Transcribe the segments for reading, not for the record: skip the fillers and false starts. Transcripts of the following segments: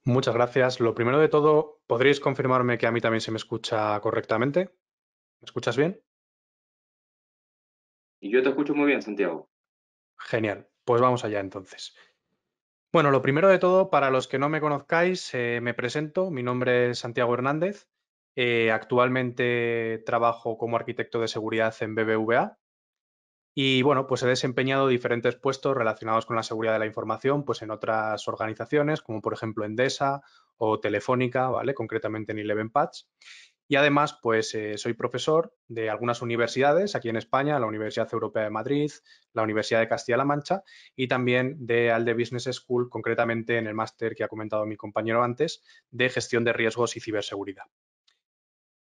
Muchas gracias. Lo primero de todo, ¿podríais confirmarme que a mí también se me escucha correctamente? ¿Me escuchas bien? Y yo te escucho muy bien, Santiago. Genial. Pues vamos allá entonces. Bueno, lo primero de todo, para los que no me conozcáis, me presento. Mi nombre es Santiago Hernández. Actualmente trabajo como arquitecto de seguridad en BBVA. Y bueno, pues he desempeñado diferentes puestos relacionados con la seguridad de la información, pues en otras organizaciones, como por ejemplo Endesa o Telefónica, ¿vale? Concretamente en Eleven Patch. Y además, pues soy profesor de algunas universidades aquí en España, la Universidad Europea de Madrid, la Universidad de Castilla-La Mancha y también de ALDE Business School, concretamente en el máster que ha comentado mi compañero antes, de gestión de riesgos y ciberseguridad.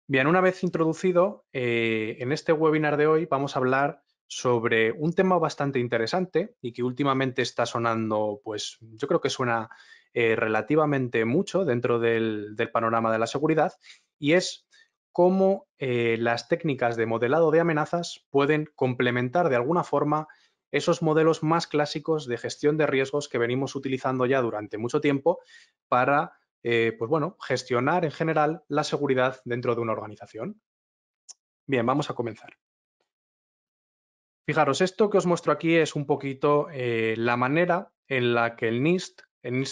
Bien, una vez introducido, en este webinar de hoy vamos a hablar sobre un tema bastante interesante y que últimamente está sonando, pues yo creo que suena relativamente mucho dentro del panorama de la seguridad, y es cómo las técnicas de modelado de amenazas pueden complementar de alguna forma esos modelos más clásicos de gestión de riesgos que venimos utilizando ya durante mucho tiempo para pues bueno, gestionar en general la seguridad dentro de una organización. Bien, vamos a comenzar. Fijaros, esto que os muestro aquí es un poquito la manera en la que el NIST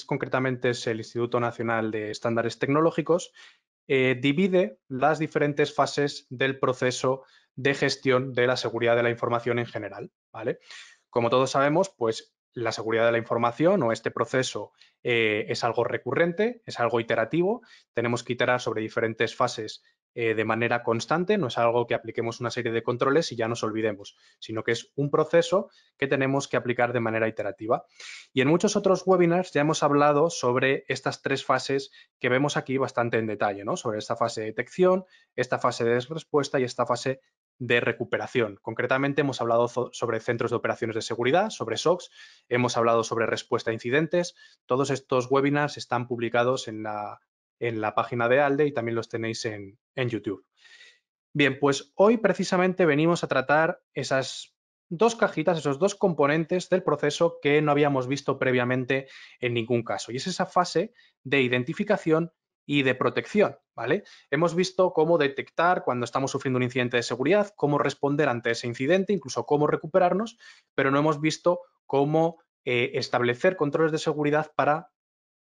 concretamente es el Instituto Nacional de Estándares Tecnológicos, divide las diferentes fases del proceso de gestión de la seguridad de la información en general, ¿vale? Como todos sabemos, pues la seguridad de la información o este proceso es algo recurrente, es algo iterativo, tenemos que iterar sobre diferentes fases de manera constante, no es algo que apliquemos una serie de controles y ya nos olvidemos, sino que es un proceso que tenemos que aplicar de manera iterativa. Y en muchos otros webinars ya hemos hablado sobre estas tres fases que vemos aquí bastante en detalle, ¿no? Sobre esta fase de detección, esta fase de respuesta y esta fase de recuperación. Concretamente hemos hablado sobre centros de operaciones de seguridad, sobre SOCs, hemos hablado sobre respuesta a incidentes. Todos estos webinars están publicados en la página de ALDE y también los tenéis en YouTube. Bien, pues hoy precisamente venimos a tratar esas dos cajitas, esos dos componentes del proceso que no habíamos visto previamente en ningún caso. Y es esa fase de identificación y de protección, ¿vale? Hemos visto cómo detectar cuando estamos sufriendo un incidente de seguridad, cómo responder ante ese incidente, incluso cómo recuperarnos, pero no hemos visto cómo establecer controles de seguridad para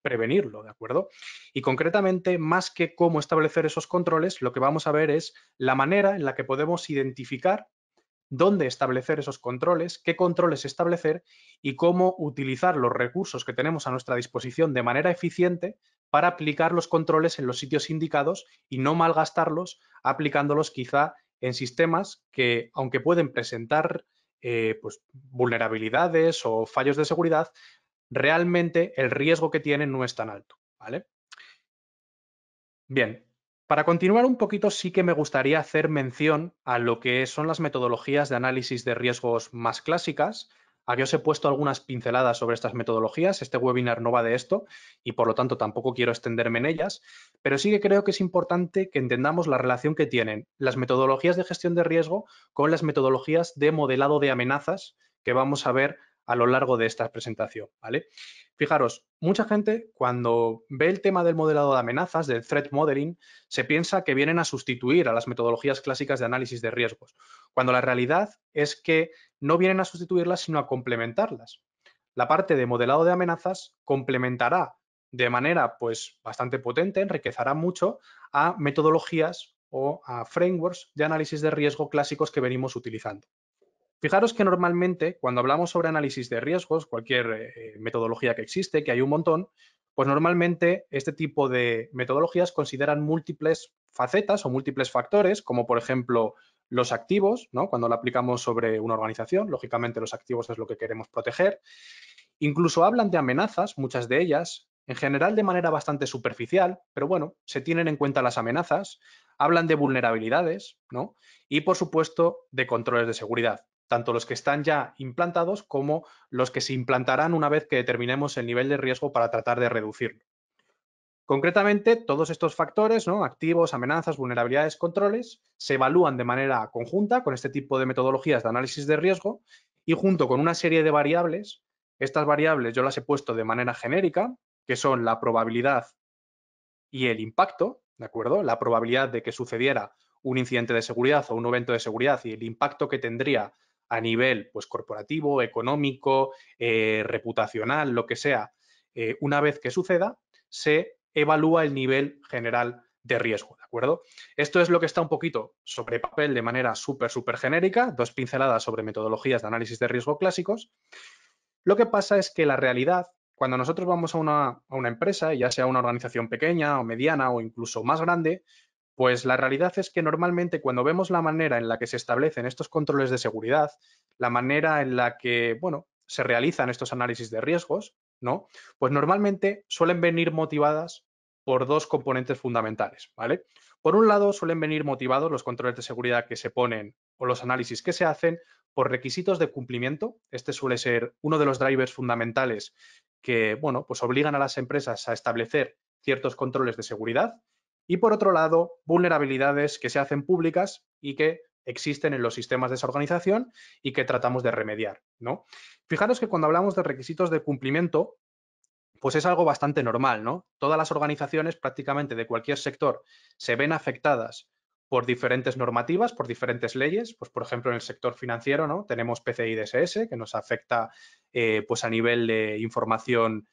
prevenirlo, ¿de acuerdo? Y concretamente, más que cómo establecer esos controles, lo que vamos a ver es la manera en la que podemos identificar dónde establecer esos controles, qué controles establecer y cómo utilizar los recursos que tenemos a nuestra disposición de manera eficiente para aplicar los controles en los sitios indicados y no malgastarlos aplicándolos quizá en sistemas que, aunque pueden presentar pues, vulnerabilidades o fallos de seguridad, realmente el riesgo que tienen no es tan alto, ¿vale? Bien, para continuar un poquito sí que me gustaría hacer mención a lo que son las metodologías de análisis de riesgos más clásicas. Aquí os he puesto algunas pinceladas sobre estas metodologías. Este webinar no va de esto y por lo tanto tampoco quiero extenderme en ellas, pero sí que creo que es importante que entendamos la relación que tienen las metodologías de gestión de riesgo con las metodologías de modelado de amenazas que vamos a ver a lo largo de esta presentación, ¿vale? Fijaros, mucha gente cuando ve el tema del modelado de amenazas, del threat modeling, se piensa que vienen a sustituir a las metodologías clásicas de análisis de riesgos, cuando la realidad es que no vienen a sustituirlas, sino a complementarlas. La parte de modelado de amenazas complementará de manera pues bastante potente, enriquecerá mucho a metodologías o a frameworks de análisis de riesgo clásicos que venimos utilizando. Fijaros que normalmente cuando hablamos sobre análisis de riesgos, cualquier metodología que existe, que hay un montón, pues normalmente este tipo de metodologías consideran múltiples facetas o múltiples factores, como por ejemplo los activos, ¿no? Cuando lo aplicamos sobre una organización, lógicamente los activos es lo que queremos proteger. Incluso hablan de amenazas, muchas de ellas, en general de manera bastante superficial, pero bueno, se tienen en cuenta las amenazas, hablan de vulnerabilidades, ¿no? Y por supuesto de controles de seguridad, tanto los que están ya implantados como los que se implantarán una vez que determinemos el nivel de riesgo para tratar de reducirlo. Concretamente, todos estos factores, ¿no? Activos, amenazas, vulnerabilidades, controles, se evalúan de manera conjunta con este tipo de metodologías de análisis de riesgo y junto con una serie de variables, estas variables yo las he puesto de manera genérica, que son la probabilidad y el impacto, ¿de acuerdo? La probabilidad de que sucediera un incidente de seguridad o un evento de seguridad y el impacto que tendría a nivel pues, corporativo, económico, reputacional, lo que sea, una vez que suceda, se evalúa el nivel general de riesgo, ¿de acuerdo? Esto es lo que está un poquito sobre papel de manera súper genérica, 2 pinceladas sobre metodologías de análisis de riesgo clásicos. Lo que pasa es que la realidad, cuando nosotros vamos a una empresa, ya sea una organización pequeña o mediana o incluso más grande, pues la realidad es que normalmente cuando vemos la manera en la que se establecen estos controles de seguridad, la manera en la que, bueno, se realizan estos análisis de riesgos, ¿no? Pues normalmente suelen venir motivadas por dos componentes fundamentales, ¿vale? Por un lado, suelen venir motivados los controles de seguridad que se ponen o los análisis que se hacen por requisitos de cumplimiento. Este suele ser uno de los drivers fundamentales que, bueno, pues obligan a las empresas a establecer ciertos controles de seguridad. Y por otro lado, vulnerabilidades que se hacen públicas y que existen en los sistemas de esa organización y que tratamos de remediar, ¿no? Fijaros que cuando hablamos de requisitos de cumplimiento, pues es algo bastante normal, ¿no? Todas las organizaciones prácticamente de cualquier sector se ven afectadas por diferentes normativas, por diferentes leyes, pues por ejemplo en el sector financiero, ¿no? Tenemos PCI DSS que nos afecta pues a nivel de información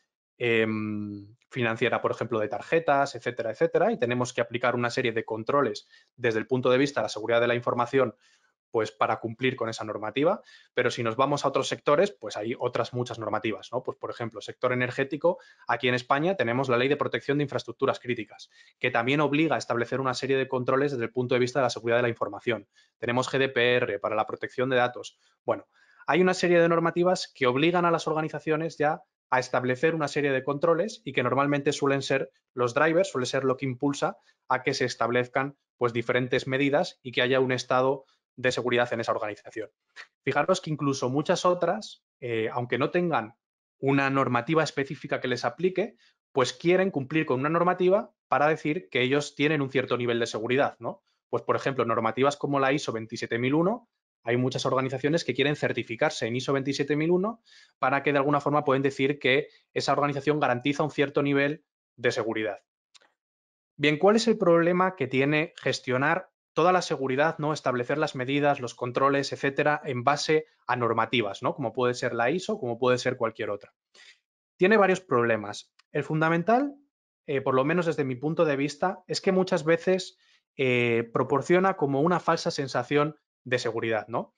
financiera, por ejemplo, de tarjetas, etcétera, etcétera, y tenemos que aplicar una serie de controles desde el punto de vista de la seguridad de la información pues para cumplir con esa normativa, pero si nos vamos a otros sectores, pues hay otras muchas normativas, ¿no? Pues por ejemplo, sector energético, aquí en España tenemos la Ley de Protección de Infraestructuras Críticas, que también obliga a establecer una serie de controles desde el punto de vista de la seguridad de la información. Tenemos GDPR para la protección de datos. Bueno, hay una serie de normativas que obligan a las organizaciones ya a establecer una serie de controles y que normalmente suelen ser los drivers, suele ser lo que impulsa a que se establezcan pues diferentes medidas y que haya un estado de seguridad en esa organización. Fijaros que incluso muchas otras, aunque no tengan una normativa específica que les aplique, pues quieren cumplir con una normativa para decir que ellos tienen un cierto nivel de seguridad, ¿no? Pues, por ejemplo, normativas como la ISO 27001, hay muchas organizaciones que quieren certificarse en ISO 27001 para que de alguna forma pueden decir que esa organización garantiza un cierto nivel de seguridad. Bien, ¿cuál es el problema que tiene gestionar toda la seguridad, ¿no? Establecer las medidas, los controles, etcétera, en base a normativas, ¿no? Como puede ser la ISO, como puede ser cualquier otra. Tiene varios problemas. El fundamental, por lo menos desde mi punto de vista, es que muchas veces proporciona como una falsa sensación de seguridad, ¿no?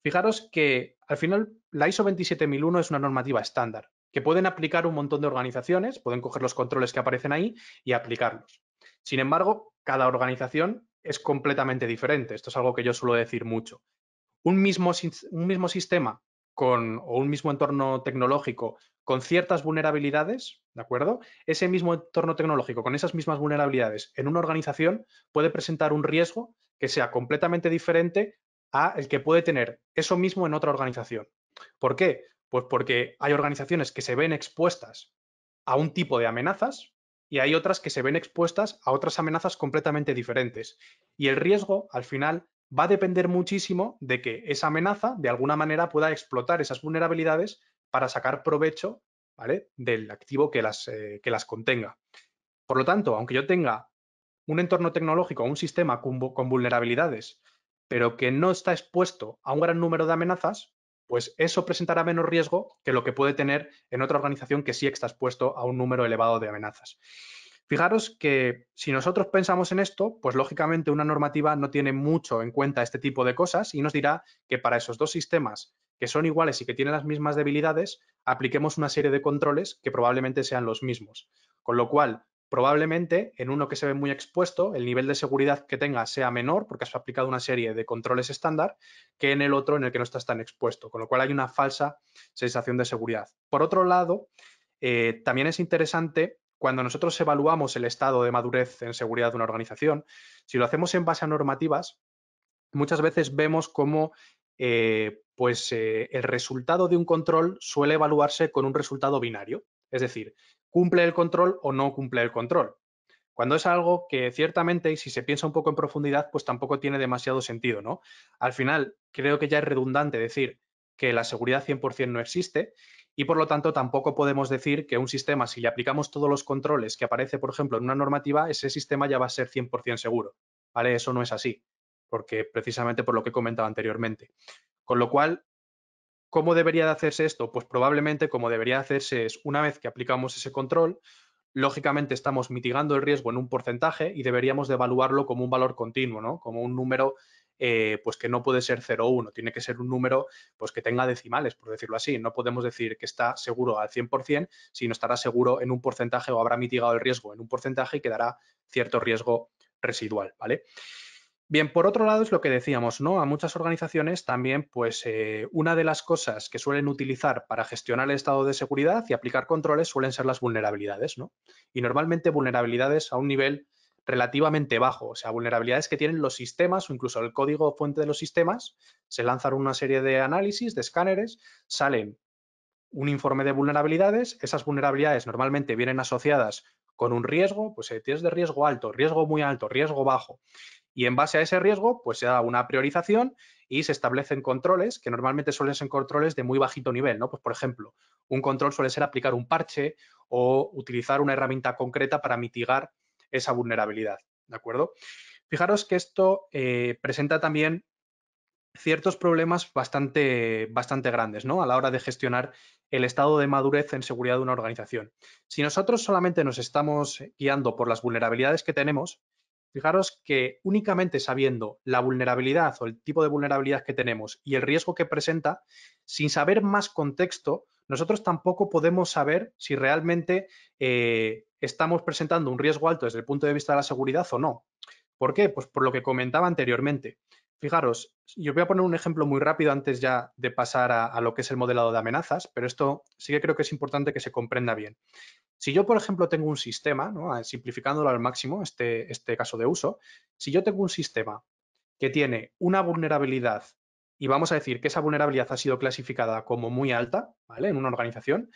Fijaros que al final la ISO 27001 es una normativa estándar que pueden aplicar un montón de organizaciones, pueden coger los controles que aparecen ahí y aplicarlos. Sin embargo, cada organización es completamente diferente. Esto es algo que yo suelo decir mucho. Un mismo sistema o un mismo entorno tecnológico con ciertas vulnerabilidades, ¿de acuerdo? Ese mismo entorno tecnológico con esas mismas vulnerabilidades en una organización puede presentar un riesgo que sea completamente diferente a el que puede tener eso mismo en otra organización. ¿Por qué? Pues porque hay organizaciones que se ven expuestas a un tipo de amenazas y hay otras que se ven expuestas a otras amenazas completamente diferentes. Y el riesgo, al final, va a depender muchísimo de que esa amenaza, de alguna manera, pueda explotar esas vulnerabilidades para sacar provecho, ¿vale?, del activo que las contenga. Por lo tanto, aunque yo tenga un entorno tecnológico o un sistema con vulnerabilidades, pero que no está expuesto a un gran número de amenazas, pues eso presentará menos riesgo que lo que puede tener en otra organización que sí está expuesto a un número elevado de amenazas. Fijaros que si nosotros pensamos en esto, pues lógicamente una normativa no tiene mucho en cuenta este tipo de cosas y nos dirá que para esos dos sistemas que son iguales y que tienen las mismas debilidades, apliquemos una serie de controles que probablemente sean los mismos. Con lo cual, probablemente en uno que se ve muy expuesto, el nivel de seguridad que tenga sea menor porque has aplicado una serie de controles estándar que en el otro en el que no estás tan expuesto, con lo cual hay una falsa sensación de seguridad. Por otro lado, también es interesante cuando nosotros evaluamos el estado de madurez en seguridad de una organización, si lo hacemos en base a normativas, muchas veces vemos cómo el resultado de un control suele evaluarse con un resultado binario, es decir, cumple el control o no cumple el control. Cuando es algo que ciertamente, y si se piensa un poco en profundidad, pues tampoco tiene demasiado sentido, ¿no? Al final, creo que ya es redundante decir que la seguridad 100% no existe y por lo tanto tampoco podemos decir que un sistema, si le aplicamos todos los controles que aparece, por ejemplo, en una normativa, ese sistema ya va a ser 100% seguro, ¿vale? Eso no es así, porque precisamente por lo que he comentado anteriormente. Con lo cual, ¿cómo debería de hacerse esto? Pues probablemente como debería hacerse es una vez que aplicamos ese control, lógicamente estamos mitigando el riesgo en un porcentaje y deberíamos de evaluarlo como un valor continuo, ¿no? Como un número pues que no puede ser 0 o 1, tiene que ser un número pues que tenga decimales, por decirlo así. No podemos decir que está seguro al 100%, sino estará seguro en un porcentaje o habrá mitigado el riesgo en un porcentaje y quedará cierto riesgo residual, ¿vale? Bien, por otro lado es lo que decíamos, ¿no? A muchas organizaciones también, pues una de las cosas que suelen utilizar para gestionar el estado de seguridad y aplicar controles suelen ser las vulnerabilidades, ¿no? Y normalmente vulnerabilidades a un nivel relativamente bajo, o sea, vulnerabilidades que tienen los sistemas o incluso el código fuente de los sistemas, se lanzan una serie de análisis, de escáneres, salen un informe de vulnerabilidades, esas vulnerabilidades normalmente vienen asociadas con un riesgo, pues tienes de riesgo alto, riesgo muy alto, riesgo bajo. Y en base a ese riesgo, pues se da una priorización y se establecen controles, que normalmente suelen ser controles de muy bajito nivel, ¿no? Pues, por ejemplo, un control suele ser aplicar un parche o utilizar una herramienta concreta para mitigar esa vulnerabilidad, ¿de acuerdo? Fijaros que esto presenta también ciertos problemas bastante grandes, ¿no? A la hora de gestionar el estado de madurez en seguridad de una organización. Si nosotros solamente nos estamos guiando por las vulnerabilidades que tenemos, fijaros que únicamente sabiendo la vulnerabilidad o el tipo de vulnerabilidad que tenemos y el riesgo que presenta, sin saber más contexto, nosotros tampoco podemos saber si realmente estamos presentando un riesgo alto desde el punto de vista de la seguridad o no. ¿Por qué? Pues por lo que comentaba anteriormente. Fijaros, yo voy a poner un ejemplo muy rápido antes ya de pasar a lo que es el modelado de amenazas, pero esto sí que creo que es importante que se comprenda bien. Si yo, por ejemplo, tengo un sistema, ¿no? Simplificándolo al máximo, este caso de uso, si yo tengo un sistema que tiene una vulnerabilidad y vamos a decir que esa vulnerabilidad ha sido clasificada como muy alta, ¿vale? En una organización,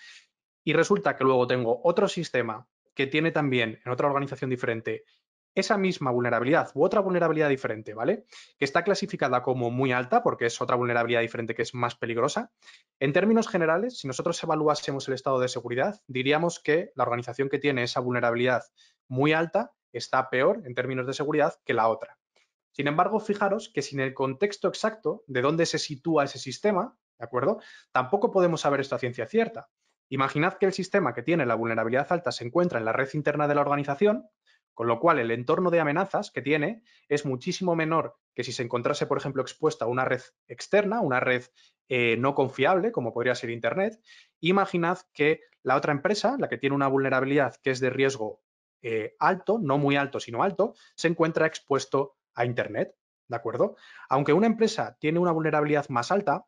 y resulta que luego tengo otro sistema que tiene también en otra organización diferente esa misma vulnerabilidad u otra vulnerabilidad diferente, ¿vale? Que está clasificada como muy alta porque es otra vulnerabilidad diferente que es más peligrosa. En términos generales, si nosotros evaluásemos el estado de seguridad, diríamos que la organización que tiene esa vulnerabilidad muy alta está peor en términos de seguridad que la otra. Sin embargo, fijaros que sin el contexto exacto de dónde se sitúa ese sistema, ¿de acuerdo? Tampoco podemos saber esto a ciencia cierta. Imaginad que el sistema que tiene la vulnerabilidad alta se encuentra en la red interna de la organización, con lo cual el entorno de amenazas que tiene es muchísimo menor que si se encontrase, por ejemplo, expuesta a una red externa, una red no confiable, como podría ser Internet. Imaginad que la otra empresa, la que tiene una vulnerabilidad que es de riesgo alto, no muy alto, sino alto, se encuentra expuesto a Internet, ¿de acuerdo? Aunque una empresa tiene una vulnerabilidad más alta,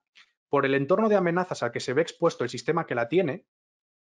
por el entorno de amenazas al que se ve expuesto el sistema que la tiene,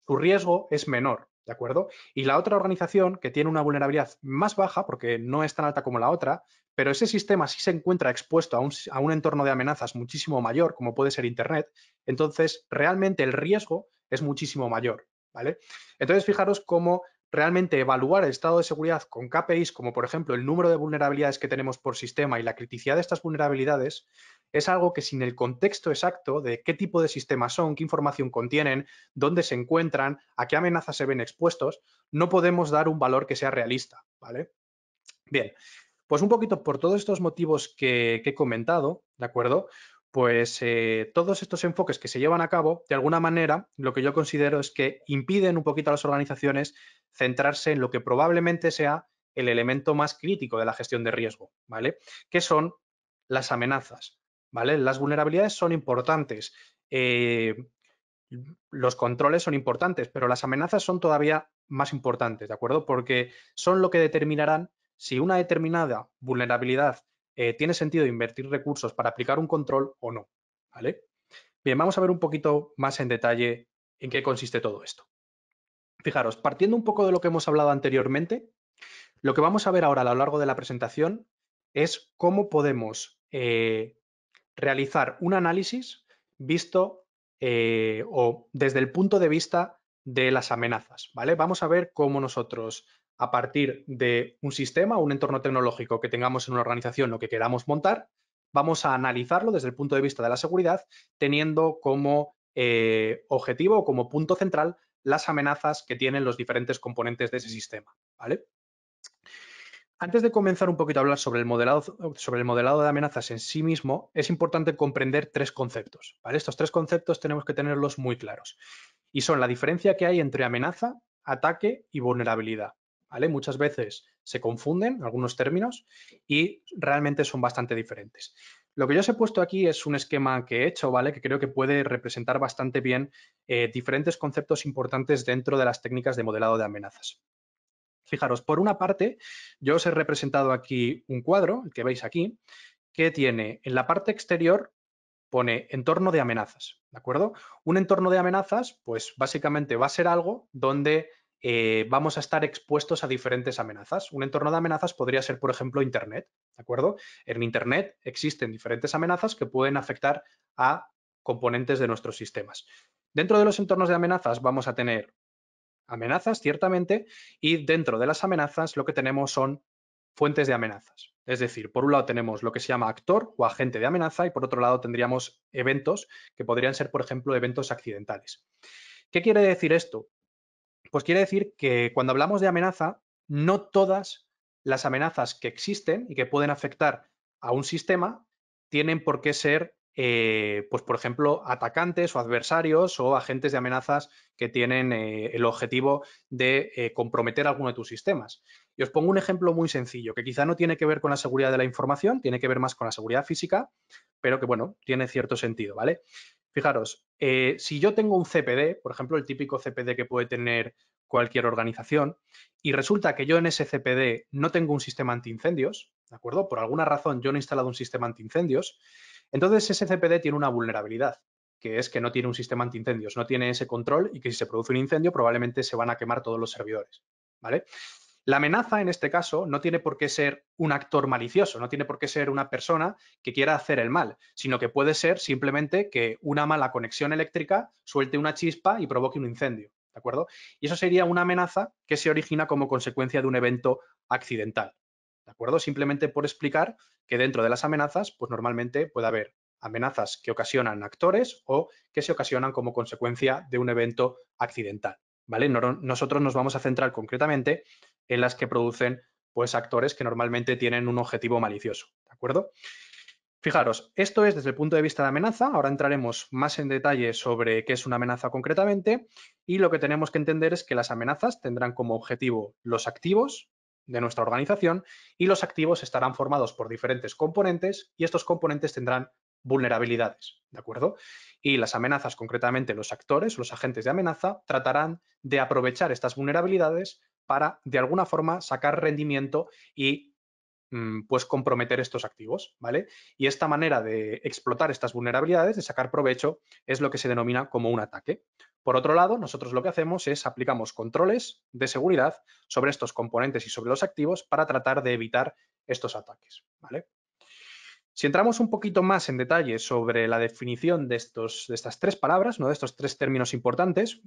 su riesgo es menor, ¿de acuerdo? Y la otra organización que tiene una vulnerabilidad más baja, porque no es tan alta como la otra, pero ese sistema sí se encuentra expuesto a un entorno de amenazas muchísimo mayor, como puede ser Internet, entonces realmente el riesgo es muchísimo mayor, ¿vale? Entonces, fijaros cómo realmente evaluar el estado de seguridad con KPIs, como por ejemplo el número de vulnerabilidades que tenemos por sistema y la criticidad de estas vulnerabilidades, es algo que sin el contexto exacto de qué tipo de sistemas son, qué información contienen, dónde se encuentran, a qué amenazas se ven expuestos, no podemos dar un valor que sea realista, ¿vale? Bien, pues un poquito por todos estos motivos que he comentado, ¿de acuerdo? Pues todos estos enfoques que se llevan a cabo, de alguna manera, lo que yo considero es que impiden un poquito a las organizaciones centrarse en lo que probablemente sea el elemento más crítico de la gestión de riesgo, ¿vale? Que son las amenazas, ¿vale? Las vulnerabilidades son importantes, los controles son importantes, pero las amenazas son todavía más importantes, ¿de acuerdo? Porque son lo que determinarán si una determinada vulnerabilidad tiene sentido invertir recursos para aplicar un control o no, ¿vale? Bien, vamos a ver un poquito más en detalle en qué consiste todo esto. Fijaros, partiendo un poco de lo que hemos hablado anteriormente, lo que vamos a ver ahora a lo largo de la presentación es cómo podemos realizar un análisis visto o desde el punto de vista de las amenazas, ¿vale? Vamos a ver cómo nosotros, a partir de un sistema, un entorno tecnológico que tengamos en una organización o que queramos montar, vamos a analizarlo desde el punto de vista de la seguridad, teniendo como objetivo o como punto central las amenazas que tienen los diferentes componentes de ese sistema, ¿vale? Antes de comenzar un poquito a hablar sobre el modelado de amenazas en sí mismo, es importante comprender tres conceptos, ¿vale? Estos tres conceptos tenemos que tenerlos muy claros y son la diferencia que hay entre amenaza, ataque y vulnerabilidad, ¿vale? Muchas veces se confunden algunos términos y realmente son bastante diferentes. Lo que yo os he puesto aquí es un esquema que he hecho, ¿vale? Que creo que puede representar bastante bien diferentes conceptos importantes dentro de las técnicas de modelado de amenazas. Fijaros, por una parte, yo os he representado aquí un cuadro, el que veis aquí, que tiene en la parte exterior, pone entorno de amenazas, ¿de acuerdo? Un entorno de amenazas, pues básicamente va a ser algo donde vamos a estar expuestos a diferentes amenazas. Un entorno de amenazas podría ser, por ejemplo, Internet, ¿de acuerdo? En Internet existen diferentes amenazas que pueden afectar a componentes de nuestros sistemas. Dentro de los entornos de amenazas vamos a tener amenazas, ciertamente, y dentro de las amenazas lo que tenemos son fuentes de amenazas. Es decir, por un lado tenemos lo que se llama actor o agente de amenaza y por otro lado tendríamos eventos que podrían ser, por ejemplo, eventos accidentales. ¿Qué quiere decir esto? Pues quiere decir que cuando hablamos de amenaza, no todas las amenazas que existen y que pueden afectar a un sistema tienen por qué ser, pues por ejemplo, atacantes o adversarios o agentes de amenazas que tienen el objetivo de comprometer alguno de tus sistemas. Y os pongo un ejemplo muy sencillo, que quizá no tiene que ver con la seguridad de la información, tiene que ver más con la seguridad física, pero que, bueno, tiene cierto sentido, ¿vale? Fijaros, si yo tengo un CPD, por ejemplo, el típico CPD que puede tener cualquier organización, y resulta que yo en ese CPD no tengo un sistema antiincendios, ¿de acuerdo? Por alguna razón yo no he instalado un sistema antiincendios, entonces ese CPD tiene una vulnerabilidad, que es que no tiene un sistema antiincendios, no tiene ese control y que si se produce un incendio probablemente se van a quemar todos los servidores, ¿vale? La amenaza, en este caso, no tiene por qué ser un actor malicioso, no tiene por qué ser una persona que quiera hacer el mal, sino que puede ser simplemente que una mala conexión eléctrica suelte una chispa y provoque un incendio, ¿de acuerdo? Y eso sería una amenaza que se origina como consecuencia de un evento accidental, ¿de acuerdo? Simplemente por explicar que dentro de las amenazas, pues normalmente puede haber amenazas que ocasionan actores o que se ocasionan como consecuencia de un evento accidental, ¿vale? Nosotros nos vamos a centrar concretamente en las que producen pues actores que normalmente tienen un objetivo malicioso, ¿de acuerdo? Fijaros, esto es desde el punto de vista de amenaza, ahora entraremos más en detalle sobre qué es una amenaza concretamente y lo que tenemos que entender es que las amenazas tendrán como objetivo los activos de nuestra organización y los activos estarán formados por diferentes componentes y estos componentes tendrán vulnerabilidades, ¿de acuerdo? Y las amenazas, concretamente los actores, los agentes de amenaza, tratarán de aprovechar estas vulnerabilidades para, de alguna forma, sacar rendimiento y pues comprometer estos activos, ¿vale? Y esta manera de explotar estas vulnerabilidades, de sacar provecho, es lo que se denomina como un ataque. Por otro lado, nosotros lo que hacemos es aplicamos controles de seguridad sobre estos componentes y sobre los activos para tratar de evitar estos ataques, ¿vale? Si entramos un poquito más en detalle sobre la definición de estas tres palabras, ¿no? De estos tres términos importantes,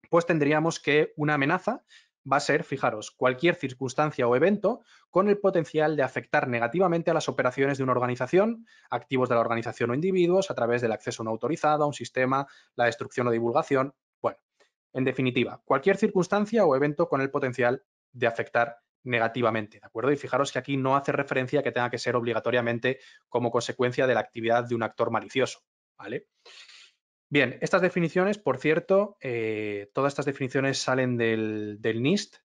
pues tendríamos que una amenaza va a ser, fijaros, cualquier circunstancia o evento con el potencial de afectar negativamente a las operaciones de una organización, activos de la organización o individuos a través del acceso no autorizado a un sistema, la destrucción o divulgación. Bueno, en definitiva, cualquier circunstancia o evento con el potencial de afectar negativamente, ¿de acuerdo? Y fijaros que aquí no hace referencia a que tenga que ser obligatoriamente como consecuencia de la actividad de un actor malicioso, ¿vale? Bien, estas definiciones, por cierto, todas estas definiciones salen del NIST,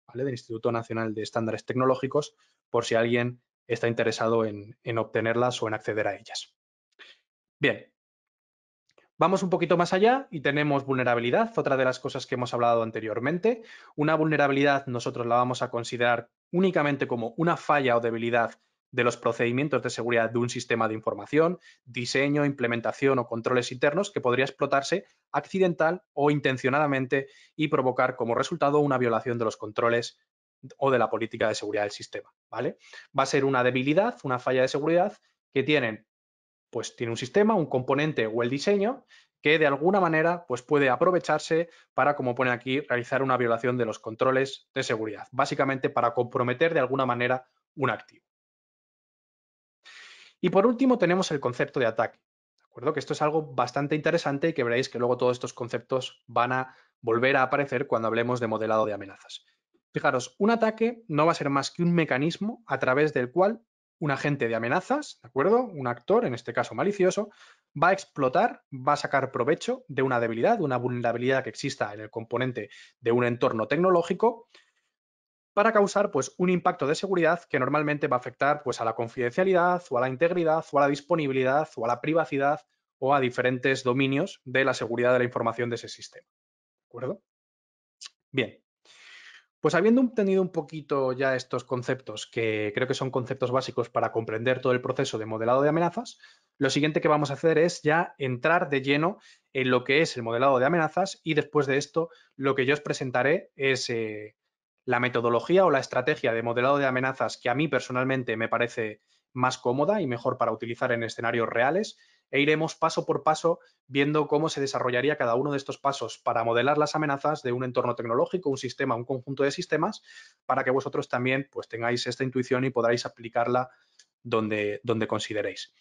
¿vale? Del Instituto Nacional de Estándares Tecnológicos, por si alguien está interesado en obtenerlas o en acceder a ellas. Bien, vamos un poquito más allá y tenemos vulnerabilidad, otra de las cosas que hemos hablado anteriormente. Una vulnerabilidad nosotros la vamos a considerar únicamente como una falla o debilidad de los procedimientos de seguridad de un sistema de información, diseño, implementación o controles internos que podría explotarse accidental o intencionadamente y provocar como resultado una violación de los controles o de la política de seguridad del sistema, ¿vale? Va a ser una debilidad, una falla de seguridad que tiene un sistema, un componente o el diseño que de alguna manera pues puede aprovecharse para, como pone aquí, realizar una violación de los controles de seguridad, básicamente para comprometer de alguna manera un activo. Y por último tenemos el concepto de ataque, acuerdo? Que esto es algo bastante interesante y que veréis que luego todos estos conceptos van a volver a aparecer cuando hablemos de modelado de amenazas. Fijaros, un ataque no va a ser más que un mecanismo a través del cual un agente de amenazas, ¿de acuerdo? Un actor, en este caso malicioso, va a explotar, va a sacar provecho de una debilidad, de una vulnerabilidad que exista en el componente de un entorno tecnológico para causar pues, un impacto de seguridad que normalmente va a afectar pues, a la confidencialidad o a la integridad o a la disponibilidad o a la privacidad o a diferentes dominios de la seguridad de la información de ese sistema. ¿De acuerdo? Bien, pues habiendo entendido un poquito ya estos conceptos, que creo que son conceptos básicos para comprender todo el proceso de modelado de amenazas, lo siguiente que vamos a hacer es ya entrar de lleno en lo que es el modelado de amenazas y después de esto lo que yo os presentaré es la metodología o la estrategia de modelado de amenazas que a mí personalmente me parece más cómoda y mejor para utilizar en escenarios reales e iremos paso por paso viendo cómo se desarrollaría cada uno de estos pasos para modelar las amenazas de un entorno tecnológico, un sistema, un conjunto de sistemas, para que vosotros también pues, tengáis esta intuición y podáis aplicarla donde consideréis.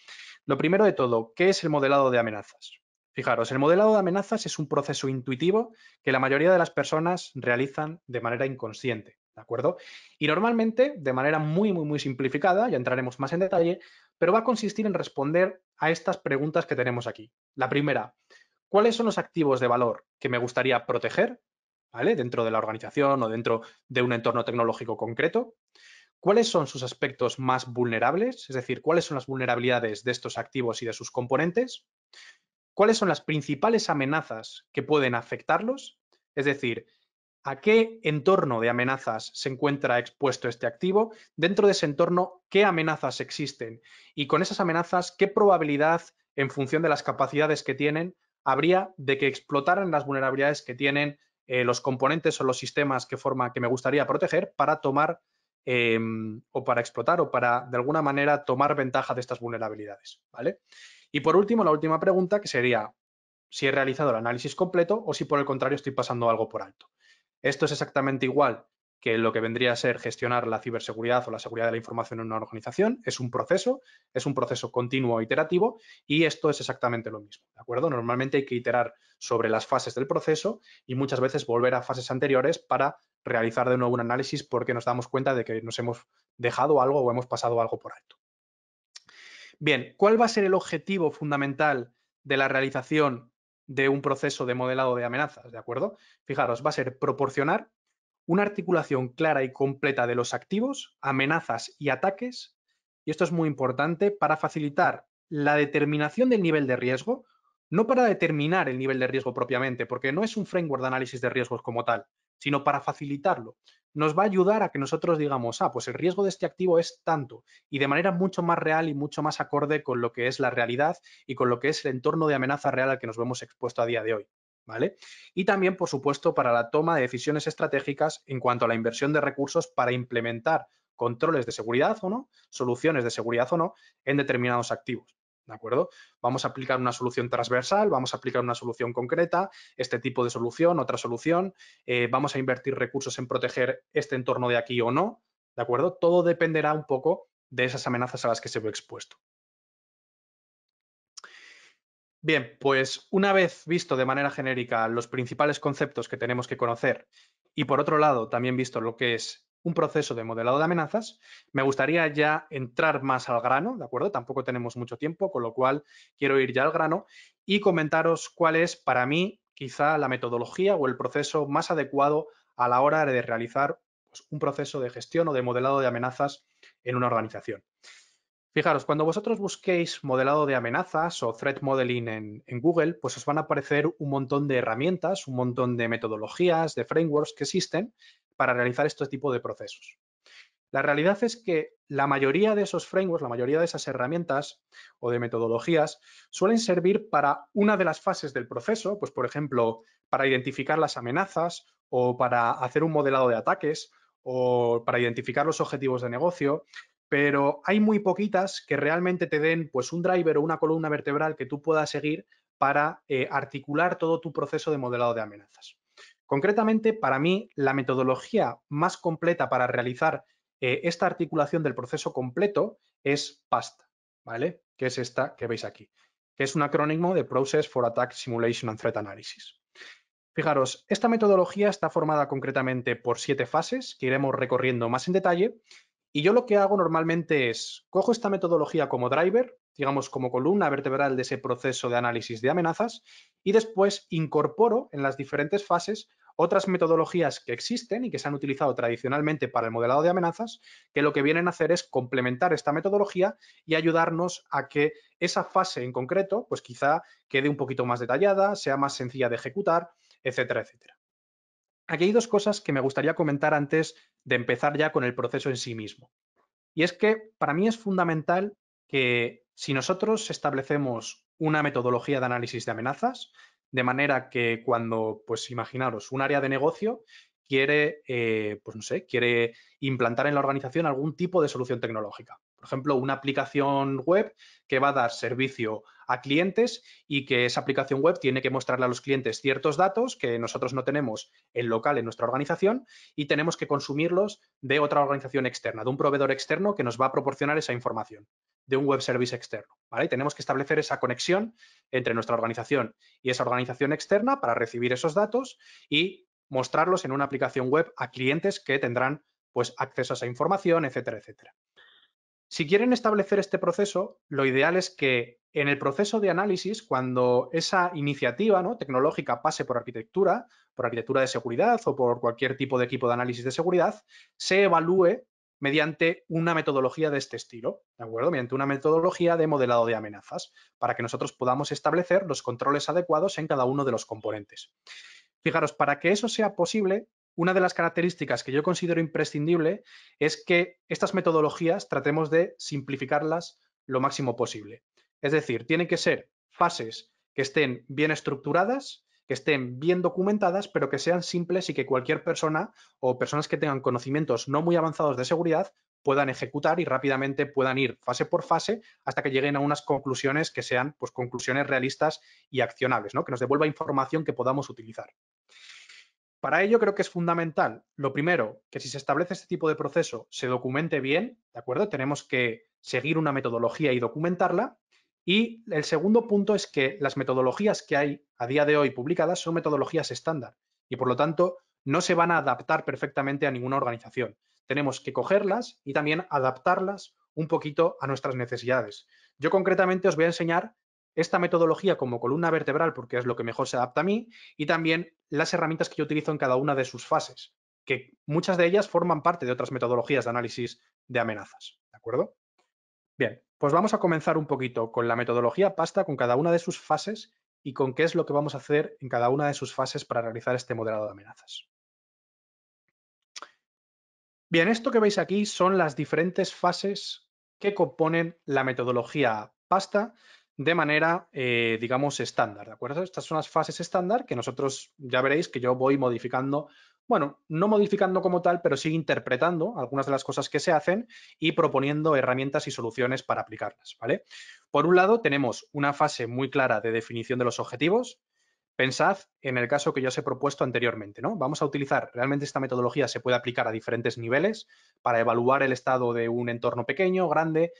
Lo primero de todo, ¿qué es el modelado de amenazas? Fijaros, el modelado de amenazas es un proceso intuitivo que la mayoría de las personas realizan de manera inconsciente, ¿de acuerdo? Y normalmente, de manera muy simplificada, ya entraremos más en detalle, pero va a consistir en responder a estas preguntas que tenemos aquí. La primera, ¿cuáles son los activos de valor que me gustaría proteger, ¿vale? Dentro de la organización o dentro de un entorno tecnológico concreto. ¿Cuáles son sus aspectos más vulnerables? Es decir, ¿cuáles son las vulnerabilidades de estos activos y de sus componentes? ¿Cuáles son las principales amenazas que pueden afectarlos? Es decir, ¿a qué entorno de amenazas se encuentra expuesto este activo? Dentro de ese entorno, ¿qué amenazas existen? Y con esas amenazas, ¿qué probabilidad, en función de las capacidades que tienen, habría de que explotaran las vulnerabilidades que tienen los componentes o los sistemas que me gustaría proteger para tomar o para explotar o para, de alguna manera, tomar ventaja de estas vulnerabilidades? ¿Vale? Y por último, la última pregunta, que sería si he realizado el análisis completo o si por el contrario estoy pasando algo por alto. Esto es exactamente igual que lo que vendría a ser gestionar la ciberseguridad o la seguridad de la información en una organización. Es un proceso continuo e iterativo y esto es exactamente lo mismo, ¿de acuerdo? Normalmente hay que iterar sobre las fases del proceso y muchas veces volver a fases anteriores para realizar de nuevo un análisis porque nos damos cuenta de que nos hemos dejado algo o hemos pasado algo por alto. Bien, ¿cuál va a ser el objetivo fundamental de la realización de un proceso de modelado de amenazas? ¿De acuerdo? Fijaros, va a ser proporcionar una articulación clara y completa de los activos, amenazas y ataques, y esto es muy importante, para facilitar la determinación del nivel de riesgo, no para determinar el nivel de riesgo propiamente, porque no es un framework de análisis de riesgos como tal, sino para facilitarlo. Nos va a ayudar a que nosotros digamos, pues el riesgo de este activo es tanto, y de manera mucho más real y mucho más acorde con lo que es la realidad y con lo que es el entorno de amenaza real al que nos vemos expuesto a día de hoy. ¿Vale? Y también, por supuesto, para la toma de decisiones estratégicas en cuanto a la inversión de recursos para implementar controles de seguridad o no, soluciones de seguridad o no, en determinados activos. ¿De acuerdo? Vamos a aplicar una solución transversal, vamos a aplicar una solución concreta, este tipo de solución, otra solución, vamos a invertir recursos en proteger este entorno de aquí o no, ¿de acuerdo? Todo dependerá un poco de esas amenazas a las que se ve expuesto. Bien, pues una vez visto de manera genérica los principales conceptos que tenemos que conocer y por otro lado también visto lo que es un proceso de modelado de amenazas, me gustaría ya entrar más al grano, ¿de acuerdo? Tampoco tenemos mucho tiempo, con lo cual quiero ir ya al grano y comentaros cuál es para mí quizá la metodología o el proceso más adecuado a la hora de realizar pues, un proceso de gestión o de modelado de amenazas en una organización. Fijaros, cuando vosotros busquéis modelado de amenazas o threat modeling en Google, pues os van a aparecer un montón de herramientas, un montón de metodologías, de frameworks que existen para realizar este tipo de procesos. La realidad es que la mayoría de esos frameworks, la mayoría de esas herramientas o de metodologías suelen servir para una de las fases del proceso, pues por ejemplo, para identificar las amenazas o para hacer un modelado de ataques o para identificar los objetivos de negocio, pero hay muy poquitas que realmente te den pues un driver o una columna vertebral que tú puedas seguir para articular todo tu proceso de modelado de amenazas. Concretamente, para mí, la metodología más completa para realizar esta articulación del proceso completo es PAST, ¿vale? Que es esta que veis aquí. que es un acrónimo de Process for Attack Simulation and Threat Analysis. Fijaros, esta metodología está formada concretamente por 7 fases que iremos recorriendo más en detalle. Y yo lo que hago normalmente es, cojo esta metodología como driver, digamos como columna vertebral de ese proceso de análisis de amenazas, y después incorporo en las diferentes fases otras metodologías que existen y que se han utilizado tradicionalmente para el modelado de amenazas, que lo que vienen a hacer es complementar esta metodología y ayudarnos a que esa fase en concreto, pues quizá quede un poquito más detallada, sea más sencilla de ejecutar, etcétera, etcétera. Aquí hay 2 cosas que me gustaría comentar antes de empezar ya con el proceso en sí mismo. Y es que para mí es fundamental que si nosotros establecemos una metodología de análisis de amenazas, de manera que cuando, pues imaginaros, un área de negocio quiere, pues no sé, quiere implantar en la organización algún tipo de solución tecnológica. Por ejemplo, una aplicación web que va a dar servicio a clientes y que esa aplicación web tiene que mostrarle a los clientes ciertos datos que nosotros no tenemos en local en nuestra organización y tenemos que consumirlos de otra organización externa, de un proveedor externo que nos va a proporcionar esa información, de un web service externo, ¿vale? Y tenemos que establecer esa conexión entre nuestra organización y esa organización externa para recibir esos datos y mostrarlos en una aplicación web a clientes que tendrán pues acceso a esa información, etcétera, etcétera. Si quieren establecer este proceso, lo ideal es que en el proceso de análisis, cuando esa iniciativa, ¿no?, tecnológica pase por arquitectura de seguridad o por cualquier tipo de equipo de análisis de seguridad, se evalúe mediante una metodología de este estilo, ¿de acuerdo? Mediante una metodología de modelado de amenazas, para que nosotros podamos establecer los controles adecuados en cada uno de los componentes. Fijaros, para que eso sea posible, una de las características que yo considero imprescindible es que estas metodologías tratemos de simplificarlas lo máximo posible. Es decir, tienen que ser fases que estén bien estructuradas, que estén bien documentadas, pero que sean simples y que cualquier persona o personas que tengan conocimientos no muy avanzados de seguridad puedan ejecutar y rápidamente puedan ir fase por fase hasta que lleguen a unas conclusiones que sean pues, conclusiones realistas y accionables, ¿no?, que nos devuelva información que podamos utilizar. Para ello creo que es fundamental, lo primero, que si se establece este tipo de proceso se documente bien, ¿de acuerdo? Tenemos que seguir una metodología y documentarla. Y el segundo punto es que las metodologías que hay a día de hoy publicadas son metodologías estándar y por lo tanto no se van a adaptar perfectamente a ninguna organización. Tenemos que cogerlas y también adaptarlas un poquito a nuestras necesidades. Yo concretamente os voy a enseñar esta metodología como columna vertebral porque es lo que mejor se adapta a mí y también las herramientas que yo utilizo en cada una de sus fases, que muchas de ellas forman parte de otras metodologías de análisis de amenazas. ¿De acuerdo? Bien, pues vamos a comenzar un poquito con la metodología PASTA, con cada una de sus fases y con qué es lo que vamos a hacer en cada una de sus fases para realizar este modelado de amenazas. Bien, esto que veis aquí son las diferentes fases que componen la metodología PASTA de manera, digamos, estándar, ¿de acuerdo? Estas son las fases estándar que nosotros ya veréis que yo voy modificando, bueno, no modificando como tal, pero sí interpretando algunas de las cosas que se hacen y proponiendo herramientas y soluciones para aplicarlas, ¿vale? Por un lado, tenemos una fase muy clara de definición de los objetivos. Pensad en el caso que yo os he propuesto anteriormente, ¿no? Vamos a utilizar, realmente esta metodología se puede aplicar a diferentes niveles para evaluar el estado de un entorno pequeño, grande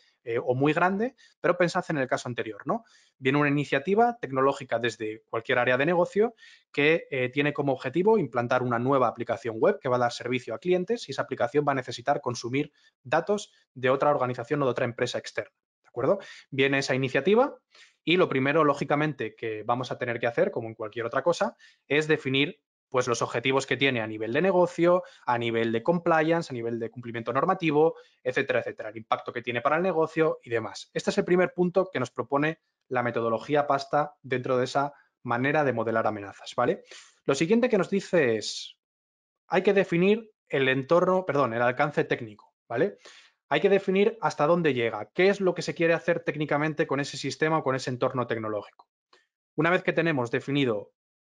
o muy grande, pero pensad en el caso anterior, ¿no? Viene una iniciativa tecnológica desde cualquier área de negocio que tiene como objetivo implantar una nueva aplicación web que va a dar servicio a clientes y esa aplicación va a necesitar consumir datos de otra organización o de otra empresa externa, ¿de acuerdo? Viene esa iniciativa. Y lo primero, lógicamente, que vamos a tener que hacer, como en cualquier otra cosa, es definir pues, los objetivos que tiene a nivel de negocio, a nivel de compliance, a nivel de cumplimiento normativo, etcétera, etcétera, el impacto que tiene para el negocio y demás. Este es el primer punto que nos propone la metodología PASTA dentro de esa manera de modelar amenazas, ¿vale? Lo siguiente que nos dice es, hay que definir el entorno, perdón, el alcance técnico, ¿vale? Hay que definir hasta dónde llega, qué es lo que se quiere hacer técnicamente con ese sistema o con ese entorno tecnológico. Una vez que tenemos definido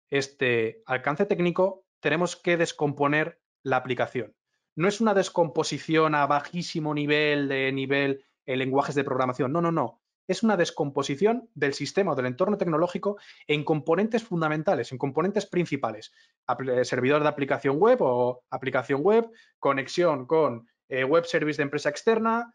este alcance técnico, tenemos que descomponer la aplicación. No es una descomposición a bajísimo nivel de lenguajes de programación, no, no, no. Es una descomposición del sistema o del entorno tecnológico en componentes fundamentales, en componentes principales. Servidor de aplicación web o aplicación web, conexión con web service de empresa externa,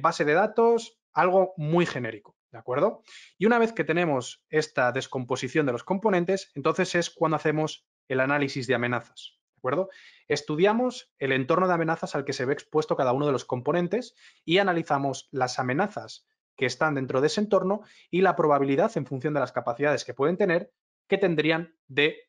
base de datos, algo muy genérico, ¿de acuerdo? Y una vez que tenemos esta descomposición de los componentes, entonces es cuando hacemos el análisis de amenazas, ¿de acuerdo? Estudiamos el entorno de amenazas al que se ve expuesto cada uno de los componentes y analizamos las amenazas que están dentro de ese entorno y la probabilidad en función de las capacidades que pueden tener que tendrían de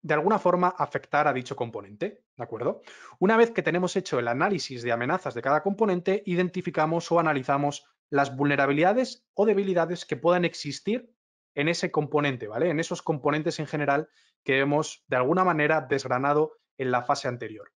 alguna forma afectar a dicho componente, ¿de acuerdo? Una vez que tenemos hecho el análisis de amenazas de cada componente, identificamos o analizamos las vulnerabilidades o debilidades que puedan existir en ese componente, ¿vale? En esos componentes en general que hemos de alguna manera desgranado en la fase anterior.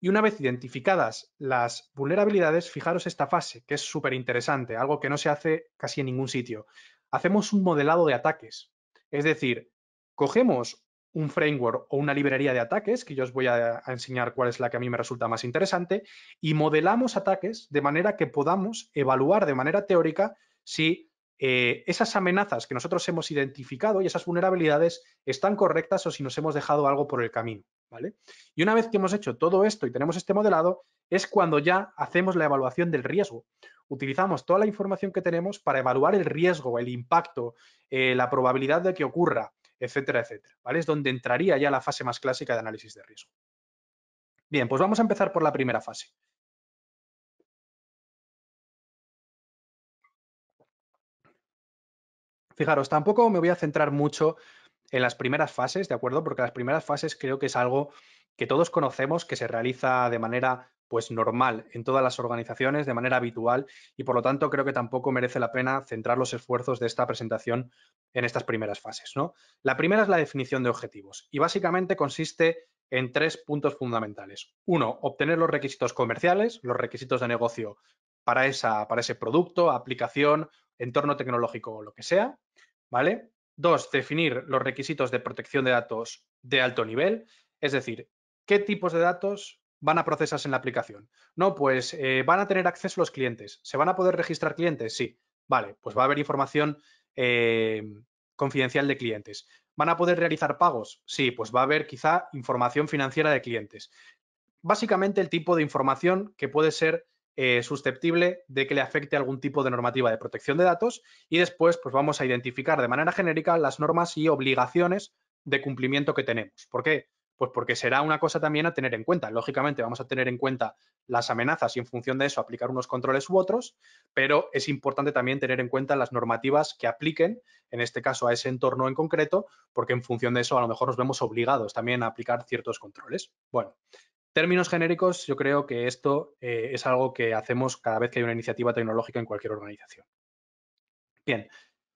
Y una vez identificadas las vulnerabilidades, fijaros esta fase, que es súper interesante, algo que no se hace casi en ningún sitio. Hacemos un modelado de ataques. Es decir, cogemos un framework o una librería de ataques, que yo os voy a enseñar cuál es la que a mí me resulta más interesante, y modelamos ataques de manera que podamos evaluar de manera teórica si esas amenazas que nosotros hemos identificado y esas vulnerabilidades están correctas o si nos hemos dejado algo por el camino, ¿vale? Y una vez que hemos hecho todo esto y tenemos este modelado, es cuando ya hacemos la evaluación del riesgo. Utilizamos toda la información que tenemos para evaluar el riesgo, el impacto, la probabilidad de que ocurra, etcétera, etcétera, ¿vale? Es donde entraría ya la fase más clásica de análisis de riesgo. Bien, pues vamos a empezar por la primera fase. Fijaros, tampoco me voy a centrar mucho en las primeras fases, ¿de acuerdo? Porque las primeras fases creo que es algo que todos conocemos, que se realiza de manera pues normal en todas las organizaciones, de manera habitual, y por lo tanto creo que tampoco merece la pena centrar los esfuerzos de esta presentación en estas primeras fases, ¿no? La primera es la definición de objetivos y básicamente consiste en 3 puntos fundamentales. Uno, obtener los requisitos comerciales, los requisitos de negocio para ese producto, aplicación, entorno tecnológico o lo que sea, ¿vale? Dos, definir los requisitos de protección de datos de alto nivel, es decir, qué tipos de datos van a procesarse en la aplicación. No, pues van a tener acceso los clientes. ¿Se van a poder registrar clientes? Sí. Vale, pues va a haber información confidencial de clientes. ¿Van a poder realizar pagos? Sí, pues va a haber quizá información financiera de clientes. Básicamente el tipo de información que puede ser susceptible de que le afecte algún tipo de normativa de protección de datos y después pues vamos a identificar de manera genérica las normas y obligaciones de cumplimiento que tenemos. ¿Por qué? Pues porque será una cosa también a tener en cuenta. Lógicamente vamos a tener en cuenta las amenazas y en función de eso aplicar unos controles u otros, pero es importante también tener en cuenta las normativas que apliquen, en este caso a ese entorno en concreto, porque en función de eso a lo mejor nos vemos obligados también a aplicar ciertos controles. Bueno, términos genéricos, yo creo que esto es algo que hacemos cada vez que hay una iniciativa tecnológica en cualquier organización. Bien,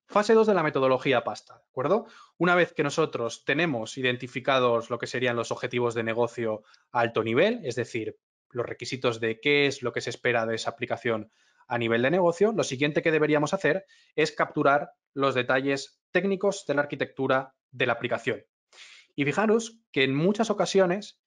fase 2 de la metodología pasta, ¿de acuerdo? Una vez que nosotros tenemos identificados lo que serían los objetivos de negocio a alto nivel, es decir, los requisitos de qué es lo que se espera de esa aplicación a nivel de negocio, lo siguiente que deberíamos hacer es capturar los detalles técnicos de la arquitectura de la aplicación. Y fijaros que en muchas ocasiones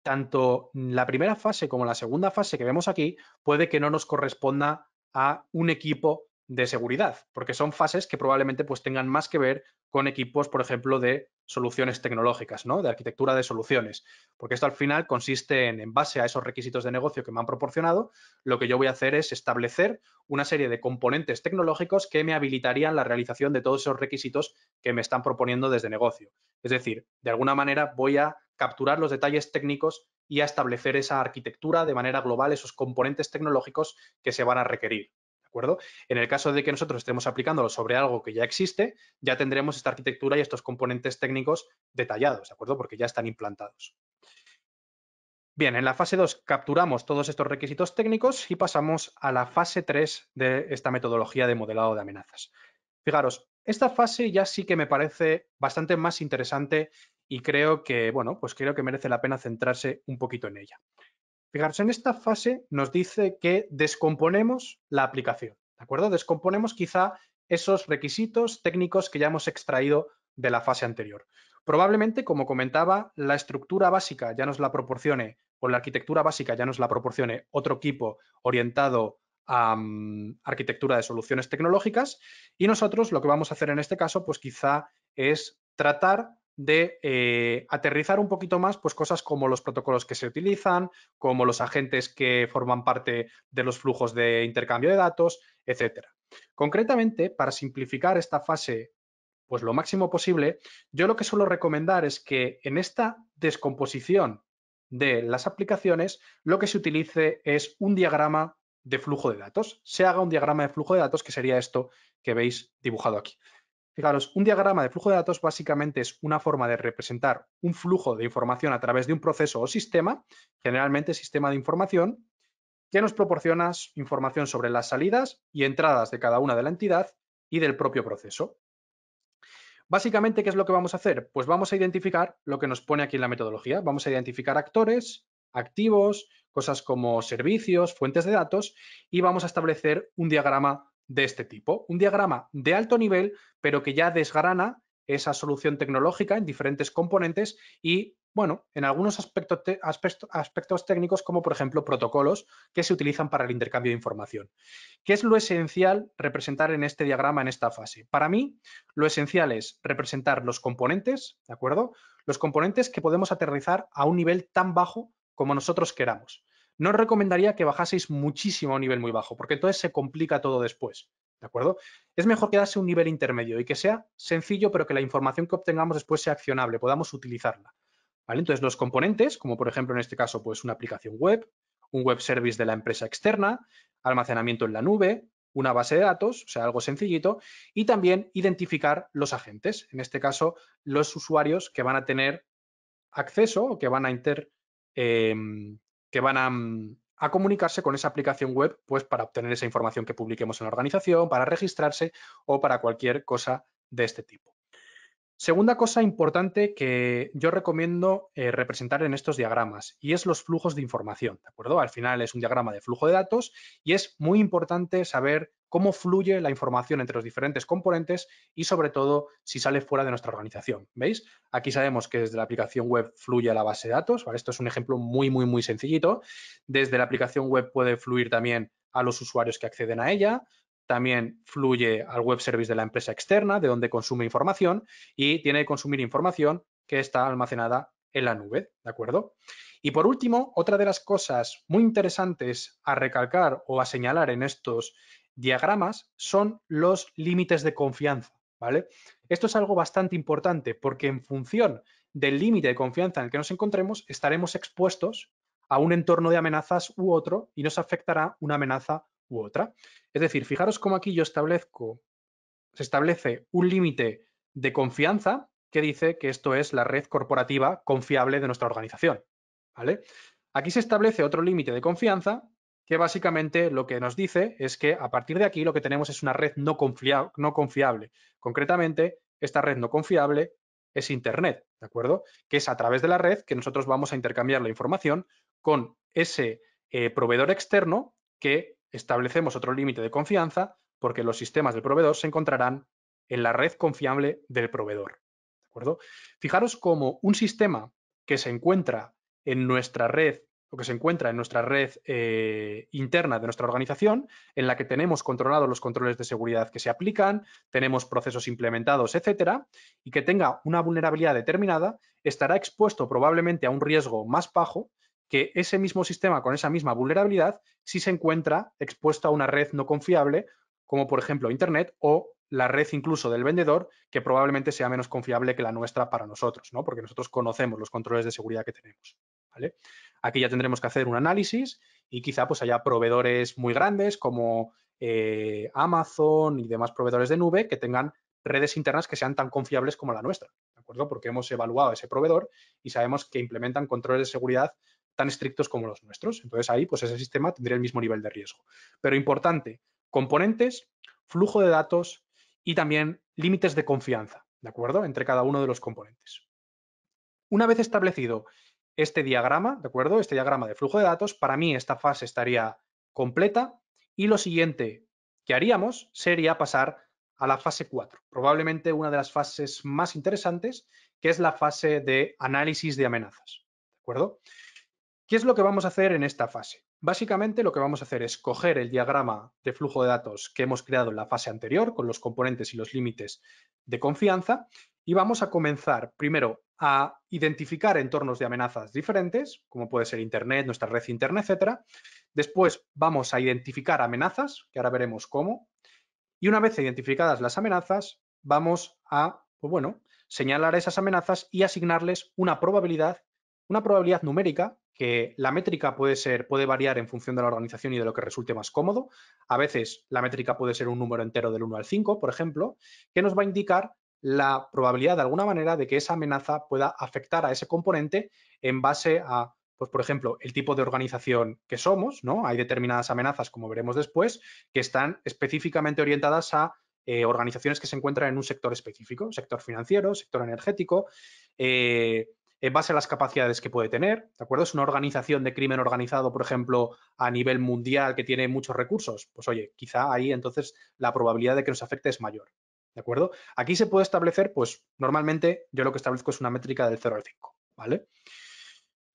tanto la primera fase como la segunda fase que vemos aquí puede que no nos corresponda a un equipo de seguridad, porque son fases que probablemente pues tengan más que ver con equipos, por ejemplo, de soluciones tecnológicas, ¿no? De arquitectura de soluciones, porque esto al final consiste en base a esos requisitos de negocio que me han proporcionado, lo que yo voy a hacer es establecer una serie de componentes tecnológicos que me habilitarían la realización de todos esos requisitos que me están proponiendo desde negocio. Es decir, de alguna manera voy a capturar los detalles técnicos y a establecer esa arquitectura de manera global, esos componentes tecnológicos que se van a requerir. ¿De acuerdo? En el caso de que nosotros estemos aplicándolo sobre algo que ya existe, ya tendremos esta arquitectura y estos componentes técnicos detallados, ¿de acuerdo? Porque ya están implantados. Bien, en la fase 2 capturamos todos estos requisitos técnicos y pasamos a la fase 3 de esta metodología de modelado de amenazas. Fijaros, esta fase ya sí que me parece bastante más interesante y creo que, bueno, pues creo que merece la pena centrarse un poquito en ella. Fijaros, en esta fase nos dice que descomponemos la aplicación, ¿de acuerdo? Descomponemos quizá esos requisitos técnicos que ya hemos extraído de la fase anterior. Probablemente, como comentaba, la estructura básica ya nos la proporcione, o la arquitectura básica ya nos la proporcione otro equipo orientado a arquitectura de soluciones tecnológicas y nosotros lo que vamos a hacer en este caso, pues quizá es tratar de aterrizar un poquito más pues cosas como los protocolos que se utilizan, como los agentes que forman parte de los flujos de intercambio de datos, etcétera. Concretamente, para simplificar esta fase pues lo máximo posible, yo lo que suelo recomendar es que en esta descomposición de las aplicaciones, lo que se utilice es un diagrama de flujo de datos. Se haga un diagrama de flujo de datos, que sería esto que veis dibujado aquí. Fijaros, un diagrama de flujo de datos básicamente es una forma de representar un flujo de información a través de un proceso o sistema, generalmente sistema de información, que nos proporciona información sobre las salidas y entradas de cada una de la entidad y del propio proceso. Básicamente, ¿qué es lo que vamos a hacer? Pues vamos a identificar lo que nos pone aquí en la metodología. Vamos a identificar actores, activos, cosas como servicios, fuentes de datos, y vamos a establecer un diagrama de este tipo. Un diagrama de alto nivel, pero que ya desgrana esa solución tecnológica en diferentes componentes y, bueno, en algunos aspectos técnicos, como por ejemplo protocolos que se utilizan para el intercambio de información. ¿Qué es lo esencial representar en este diagrama, en esta fase? Para mí, lo esencial es representar los componentes, ¿de acuerdo? Los componentes que podemos aterrizar a un nivel tan bajo como nosotros queramos. No os recomendaría que bajaseis muchísimo a un nivel muy bajo, porque entonces se complica todo después, ¿de acuerdo? Es mejor quedarse a un nivel intermedio y que sea sencillo, pero que la información que obtengamos después sea accionable, podamos utilizarla, ¿vale? Entonces, los componentes, como por ejemplo en este caso, pues una aplicación web, un web service de la empresa externa, almacenamiento en la nube, una base de datos, o sea, algo sencillito, y también identificar los agentes, en este caso, los usuarios que van a tener acceso o que van a eh, a comunicarse con esa aplicación web, pues para obtener esa información que publiquemos en la organización, para registrarse o para cualquier cosa de este tipo. Segunda cosa importante que yo recomiendo representar en estos diagramas y es los flujos de información, ¿de acuerdo? Al final es un diagrama de flujo de datos y es muy importante saber cómo fluye la información entre los diferentes componentes y sobre todo si sale fuera de nuestra organización. ¿Veis? Aquí sabemos que desde la aplicación web fluye a la base de datos, ¿vale? Esto es un ejemplo muy sencillito. Desde la aplicación web puede fluir también a los usuarios que acceden a ella, también fluye al web service de la empresa externa, de donde consume información, y tiene que consumir información que está almacenada en la nube, ¿de acuerdo? Y por último, otra de las cosas muy interesantes a recalcar o a señalar en estos diagramas son los límites de confianza, ¿vale? Esto es algo bastante importante porque en función del límite de confianza en el que nos encontremos, estaremos expuestos a un entorno de amenazas u otro y nos afectará una amenaza u otra. Es decir, fijaros cómo aquí se establece un límite de confianza que dice que esto es la red corporativa confiable de nuestra organización, ¿vale? Aquí se establece otro límite de confianza que básicamente lo que nos dice es que a partir de aquí lo que tenemos es una red no confiable. Concretamente, esta red no confiable es Internet, ¿de acuerdo? Que es a través de la red que nosotros vamos a intercambiar la información con ese proveedor externo que establecemos otro límite de confianza porque los sistemas del proveedor se encontrarán en la red confiable del proveedor. ¿De acuerdo? Fijaros cómo un sistema que se encuentra en nuestra red o que se encuentra en nuestra red interna de nuestra organización, en la que tenemos controlados los controles de seguridad que se aplican, tenemos procesos implementados, etcétera, y que tenga una vulnerabilidad determinada, estará expuesto probablemente a un riesgo más bajo que ese mismo sistema con esa misma vulnerabilidad si se encuentra expuesto a una red no confiable, como por ejemplo Internet o la red incluso del vendedor, que probablemente sea menos confiable que la nuestra para nosotros, ¿no? Porque nosotros conocemos los controles de seguridad que tenemos, ¿vale? Aquí ya tendremos que hacer un análisis y quizá pues haya proveedores muy grandes como Amazon y demás proveedores de nube que tengan redes internas que sean tan confiables como la nuestra, ¿de acuerdo? Porque hemos evaluado a ese proveedor y sabemos que implementan controles de seguridad tan estrictos como los nuestros. Entonces ahí pues ese sistema tendría el mismo nivel de riesgo. Pero importante, componentes, flujo de datos y también límites de confianza, ¿de acuerdo? Entre cada uno de los componentes. Una vez establecido este diagrama, ¿de acuerdo? Este diagrama de flujo de datos, para mí esta fase estaría completa y lo siguiente que haríamos sería pasar a la fase 4, probablemente una de las fases más interesantes, que es la fase de análisis de amenazas, ¿de acuerdo? ¿Qué es lo que vamos a hacer en esta fase? Básicamente lo que vamos a hacer es coger el diagrama de flujo de datos que hemos creado en la fase anterior con los componentes y los límites de confianza y vamos a comenzar primero a identificar entornos de amenazas diferentes, como puede ser Internet, nuestra red interna, etcétera. Después vamos a identificar amenazas, que ahora veremos cómo, Y una vez identificadas las amenazas, vamos a, pues bueno, señalar esas amenazas y asignarles una probabilidad numérica, que la métrica puede variar en función de la organización y de lo que resulte más cómodo. A veces la métrica puede ser un número entero del 1 al 5, por ejemplo, que nos va a indicar la probabilidad de alguna manera de que esa amenaza pueda afectar a ese componente en base a, pues por ejemplo, el tipo de organización que somos, ¿no? Hay determinadas amenazas, como veremos después, que están específicamente orientadas a organizaciones que se encuentran en un sector específico, sector financiero, sector energético, en base a las capacidades que puede tener, ¿de acuerdo? Es una organización de crimen organizado, por ejemplo, a nivel mundial que tiene muchos recursos, pues oye, quizá ahí entonces la probabilidad de que nos afecte es mayor, ¿de acuerdo? Aquí se puede establecer, pues normalmente yo lo que establezco es una métrica del 0 al 5, ¿vale?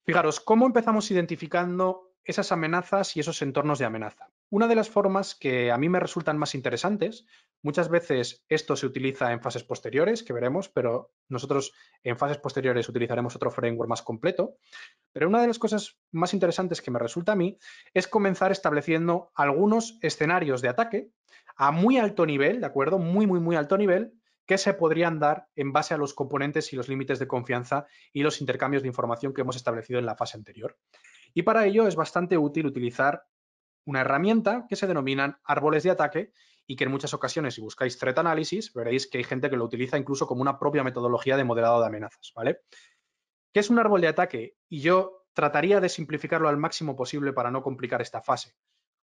Fijaros, ¿cómo empezamos identificando esas amenazas y esos entornos de amenaza? Una de las formas que a mí me resultan más interesantes, muchas veces esto se utiliza en fases posteriores, que veremos, pero nosotros en fases posteriores utilizaremos otro framework más completo. Pero una de las cosas más interesantes que me resulta a mí es comenzar estableciendo algunos escenarios de ataque a muy alto nivel, ¿de acuerdo? Muy, muy, muy alto nivel, que se podrían dar en base a los componentes y los límites de confianza y los intercambios de información que hemos establecido en la fase anterior. Y para ello es bastante útil utilizar una herramienta que se denominan árboles de ataque y que en muchas ocasiones, si buscáis threat analysis, veréis que hay gente que lo utiliza incluso como una propia metodología de modelado de amenazas, ¿vale? ¿Qué es un árbol de ataque? Y yo trataría de simplificarlo al máximo posible para no complicar esta fase.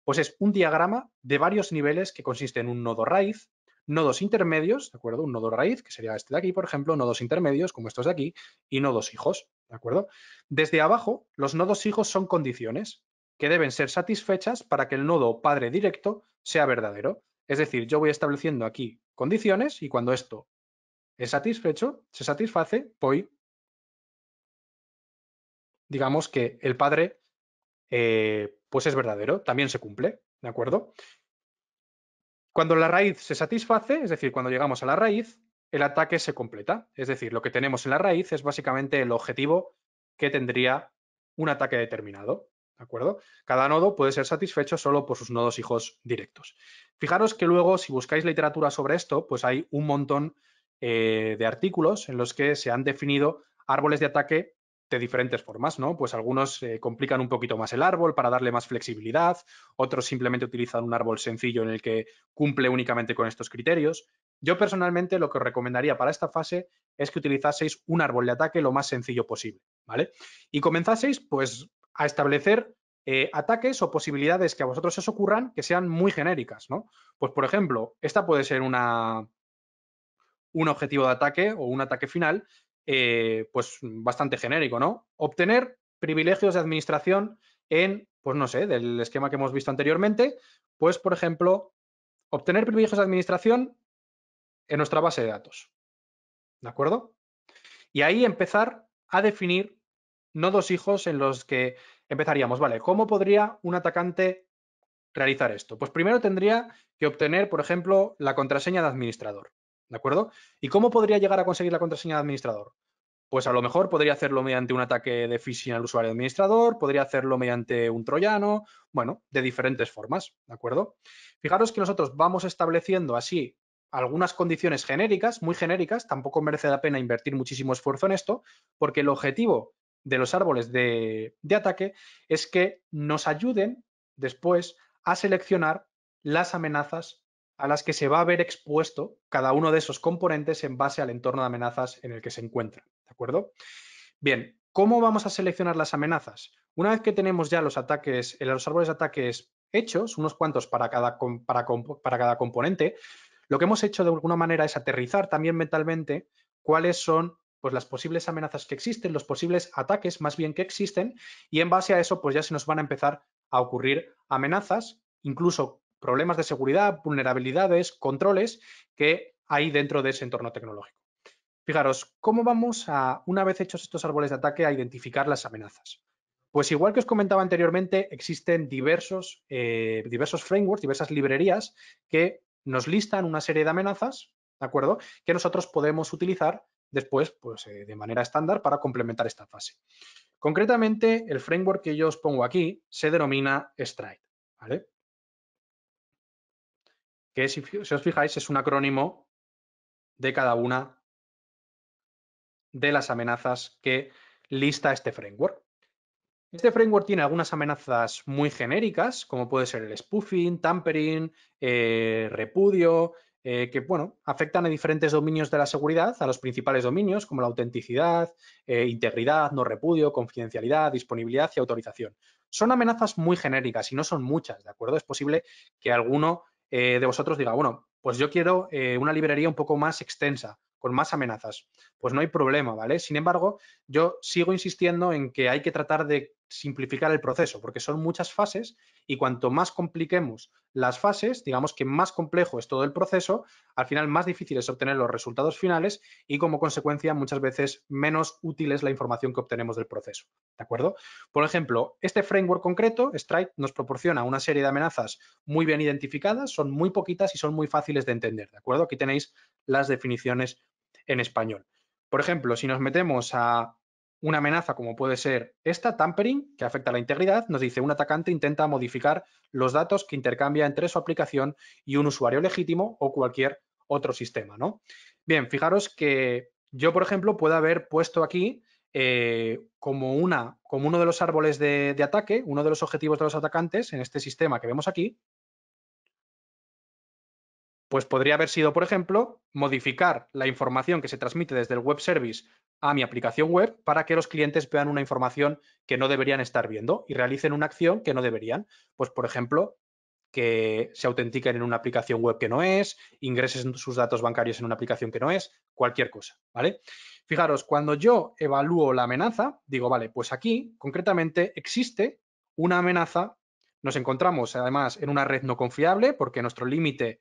Pues es un diagrama de varios niveles que consiste en un nodo raíz, nodos intermedios, ¿de acuerdo? Un nodo raíz, que sería este de aquí, por ejemplo, nodos intermedios, como estos de aquí, y nodos hijos, ¿de acuerdo? Desde abajo, los nodos hijos son condiciones que deben ser satisfechas para que el nodo padre directo sea verdadero. Es decir, yo voy estableciendo aquí condiciones y cuando esto es satisfecho, se satisface, voy, digamos que el padre pues es verdadero, también se cumple, ¿de acuerdo? Cuando la raíz se satisface, es decir, cuando llegamos a la raíz, el ataque se completa. Es decir, lo que tenemos en la raíz es básicamente el objetivo que tendría un ataque determinado. ¿De acuerdo? Cada nodo puede ser satisfecho solo por sus nodos hijos directos. Fijaros que luego, si buscáis literatura sobre esto, pues hay un montón de artículos en los que se han definido árboles de ataque de diferentes formas, ¿no? Pues algunos complican un poquito más el árbol para darle más flexibilidad, otros simplemente utilizan un árbol sencillo en el que cumple únicamente con estos criterios. Yo personalmente lo que os recomendaría para esta fase es que utilizaseis un árbol de ataque lo más sencillo posible, ¿vale? Y comenzaseis pues a establecer ataques o posibilidades que a vosotros os ocurran que sean muy genéricas, ¿no? Pues por ejemplo, esta puede ser un objetivo de ataque o un ataque final pues bastante genérico, ¿no? Obtener privilegios de administración en, pues no sé, del esquema que hemos visto anteriormente, pues por ejemplo, obtener privilegios de administración en nuestra base de datos, ¿de acuerdo? Y ahí empezar a definir nodos hijos en los que empezaríamos, ¿vale? ¿Cómo podría un atacante realizar esto? Pues primero tendría que obtener, por ejemplo, la contraseña de administrador, ¿de acuerdo? ¿Y cómo podría llegar a conseguir la contraseña de administrador? Pues a lo mejor podría hacerlo mediante un ataque de phishing al usuario administrador, podría hacerlo mediante un troyano, bueno, de diferentes formas, ¿de acuerdo? Fijaros que nosotros vamos estableciendo así algunas condiciones genéricas, muy genéricas, tampoco merece la pena invertir muchísimo esfuerzo en esto, porque el objetivo de los árboles de ataque es que nos ayuden después a seleccionar las amenazas a las que se va a ver expuesto cada uno de esos componentes en base al entorno de amenazas en el que se encuentra. ¿De acuerdo? Bien, ¿cómo vamos a seleccionar las amenazas? Una vez que tenemos ya los ataques, los árboles de ataques hechos, unos cuantos para cada componente, lo que hemos hecho de alguna manera es aterrizar también mentalmente cuáles son pues, las posibles amenazas que existen, los posibles ataques más bien que existen, y en base a eso pues ya se nos van a empezar a ocurrir amenazas, incluso problemas de seguridad, vulnerabilidades, controles que hay dentro de ese entorno tecnológico. Fijaros, ¿cómo vamos a, una vez hechos estos árboles de ataque, a identificar las amenazas? Pues igual que os comentaba anteriormente, existen diversos frameworks, diversas librerías que nos listan una serie de amenazas, ¿de acuerdo? Que nosotros podemos utilizar después, pues, de manera estándar para complementar esta fase. Concretamente, el framework que yo os pongo aquí se denomina Stride, ¿vale? que si os fijáis es un acrónimo de cada una de las amenazas que lista este framework. Este framework tiene algunas amenazas muy genéricas, como puede ser el spoofing, tampering, repudio, que bueno, afectan a diferentes dominios de la seguridad, a los principales dominios como la autenticidad, integridad, no repudio, confidencialidad, disponibilidad y autorización. Son amenazas muy genéricas y no son muchas, ¿de acuerdo? Es posible que alguno de vosotros diga, bueno, pues yo quiero una librería un poco más extensa, con más amenazas. Pues no hay problema, ¿vale? Sin embargo, yo sigo insistiendo en que hay que tratar de simplificar el proceso, porque son muchas fases y cuanto más compliquemos las fases, digamos que más complejo es todo el proceso, al final más difícil es obtener los resultados finales y como consecuencia muchas veces menos útil es la información que obtenemos del proceso. ¿De acuerdo? Por ejemplo, este framework concreto, Stripe, nos proporciona una serie de amenazas muy bien identificadas, son muy poquitas y son muy fáciles de entender. ¿De acuerdo? Aquí tenéis las definiciones en español. Por ejemplo, si nos metemos a una amenaza como puede ser esta, tampering, que afecta a la integridad, nos dice un atacante intenta modificar los datos que intercambia entre su aplicación y un usuario legítimo o cualquier otro sistema, ¿no? Bien, fijaros que yo, por ejemplo, puedo haber puesto aquí como uno de los árboles de ataque, uno de los objetivos de los atacantes en este sistema que vemos aquí, pues podría haber sido, por ejemplo, modificar la información que se transmite desde el web service a mi aplicación web para que los clientes vean una información que no deberían estar viendo y realicen una acción que no deberían. Pues, por ejemplo, que se autentiquen en una aplicación web que no es, ingresen sus datos bancarios en una aplicación que no es, cualquier cosa, ¿vale? Fijaros, cuando yo evalúo la amenaza, digo, vale, pues aquí concretamente existe una amenaza, nos encontramos además en una red no confiable porque nuestro límite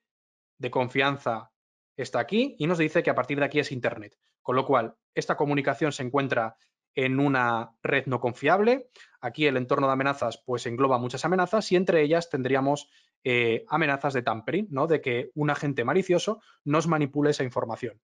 de confianza está aquí y nos dice que a partir de aquí es Internet. Con lo cual, esta comunicación se encuentra en una red no confiable. Aquí el entorno de amenazas pues engloba muchas amenazas y entre ellas tendríamos amenazas de tampering, ¿no? De que un agente malicioso nos manipule esa información.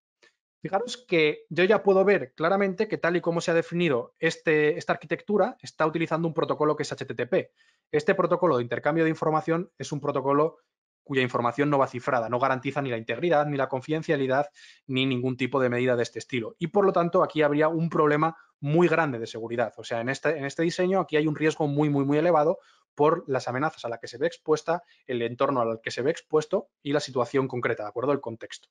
Fijaros que yo ya puedo ver claramente que tal y como se ha definido esta arquitectura está utilizando un protocolo que es HTTP. Este protocolo de intercambio de información es un protocolo cuya información no va cifrada, no garantiza ni la integridad, ni la confidencialidad, ni ningún tipo de medida de este estilo. Y por lo tanto, aquí habría un problema muy grande de seguridad. O sea, en este diseño aquí hay un riesgo muy elevado por las amenazas a las que se ve expuesta, el entorno al que se ve expuesto y la situación concreta, ¿de acuerdo? El contexto.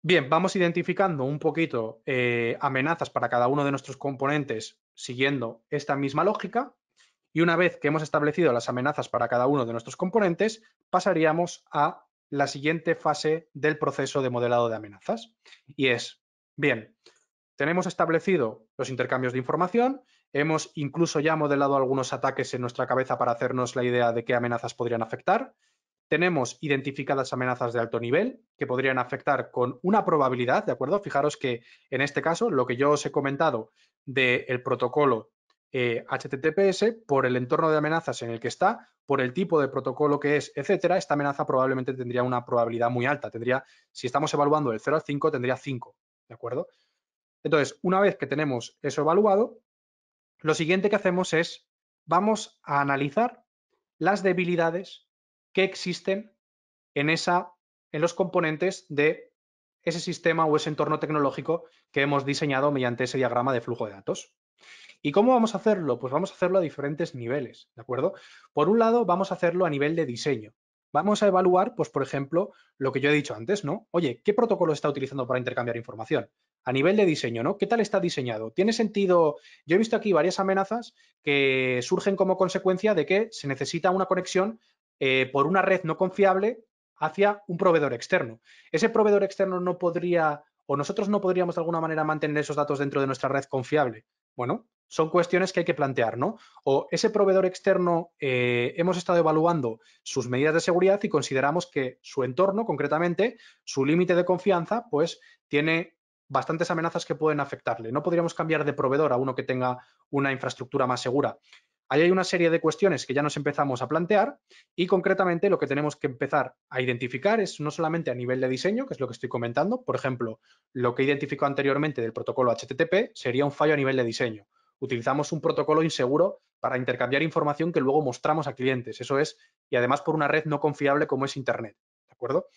Bien, vamos identificando un poquito amenazas para cada uno de nuestros componentes siguiendo esta misma lógica y una vez que hemos establecido las amenazas para cada uno de nuestros componentes, pasaríamos a la siguiente fase del proceso de modelado de amenazas y es, bien, tenemos establecido los intercambios de información, hemos incluso ya modelado algunos ataques en nuestra cabeza para hacernos la idea de qué amenazas podrían afectar. Tenemos identificadas amenazas de alto nivel que podrían afectar con una probabilidad, ¿de acuerdo? Fijaros que en este caso, lo que yo os he comentado del protocolo HTTPS, por el entorno de amenazas en el que está, por el tipo de protocolo que es, etcétera, esta amenaza probablemente tendría una probabilidad muy alta. Tendría, si estamos evaluando del 0 al 5, tendría 5, ¿de acuerdo? Entonces, una vez que tenemos eso evaluado, lo siguiente que hacemos es, vamos a analizar las debilidades que existen en los componentes de ese sistema o ese entorno tecnológico que hemos diseñado mediante ese diagrama de flujo de datos. ¿Y cómo vamos a hacerlo? Pues vamos a hacerlo a diferentes niveles, ¿de acuerdo? Por un lado, vamos a hacerlo a nivel de diseño. Vamos a evaluar, pues, por ejemplo, lo que yo he dicho antes, ¿no? Oye, ¿qué protocolo está utilizando para intercambiar información? A nivel de diseño, ¿no? ¿Qué tal está diseñado? ¿Tiene sentido? Yo he visto aquí varias amenazas que surgen como consecuencia de que se necesita una conexión por una red no confiable hacia un proveedor externo. Ese proveedor externo no podría, o nosotros no podríamos de alguna manera mantener esos datos dentro de nuestra red confiable. Bueno, son cuestiones que hay que plantear, ¿no? O ese proveedor externo, hemos estado evaluando sus medidas de seguridad y consideramos que su entorno, concretamente, su límite de confianza, pues tiene bastantes amenazas que pueden afectarle. No podríamos cambiar de proveedor a uno que tenga una infraestructura más segura. Ahí hay una serie de cuestiones que ya nos empezamos a plantear y concretamente lo que tenemos que empezar a identificar es no solamente a nivel de diseño, que es lo que estoy comentando, por ejemplo, lo que identificó anteriormente del protocolo HTTP sería un fallo a nivel de diseño. Utilizamos un protocolo inseguro para intercambiar información que luego mostramos a clientes. Eso es, y además por una red no confiable como es Internet, ¿de acuerdo?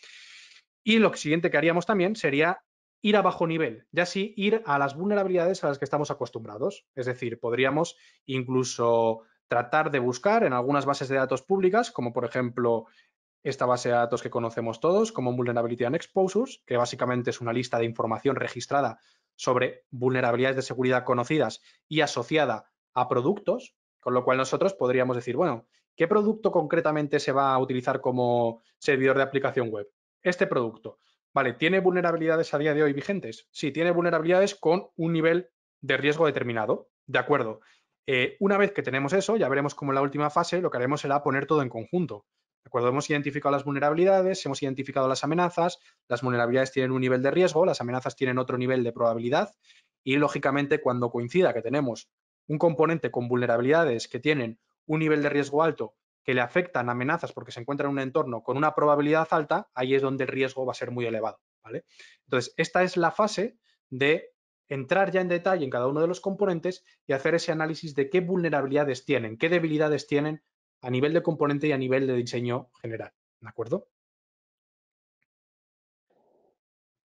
Y lo siguiente que haríamos también sería ir a bajo nivel, ya así ir a las vulnerabilidades a las que estamos acostumbrados. Es decir, podríamos incluso tratar de buscar en algunas bases de datos públicas, como por ejemplo esta base de datos que conocemos todos como Vulnerability and Exposures, que básicamente es una lista de información registrada sobre vulnerabilidades de seguridad conocidas y asociada a productos, con lo cual nosotros podríamos decir, bueno, ¿qué producto concretamente se va a utilizar como servidor de aplicación web? Este producto. Vale, ¿tiene vulnerabilidades a día de hoy vigentes? Sí, tiene vulnerabilidades con un nivel de riesgo determinado. De acuerdo. Una vez que tenemos eso, ya veremos cómo en la última fase lo que haremos será poner todo en conjunto. ¿De acuerdo? Hemos identificado las vulnerabilidades, hemos identificado las amenazas, las vulnerabilidades tienen un nivel de riesgo, las amenazas tienen otro nivel de probabilidad y, lógicamente, cuando coincida que tenemos un componente con vulnerabilidades que tienen un nivel de riesgo alto que le afectan amenazas porque se encuentra en un entorno con una probabilidad alta, ahí es donde el riesgo va a ser muy elevado, ¿vale? Entonces, esta es la fase de entrar ya en detalle en cada uno de los componentes y hacer ese análisis de qué vulnerabilidades tienen, qué debilidades tienen a nivel de componente y a nivel de diseño general, ¿de acuerdo?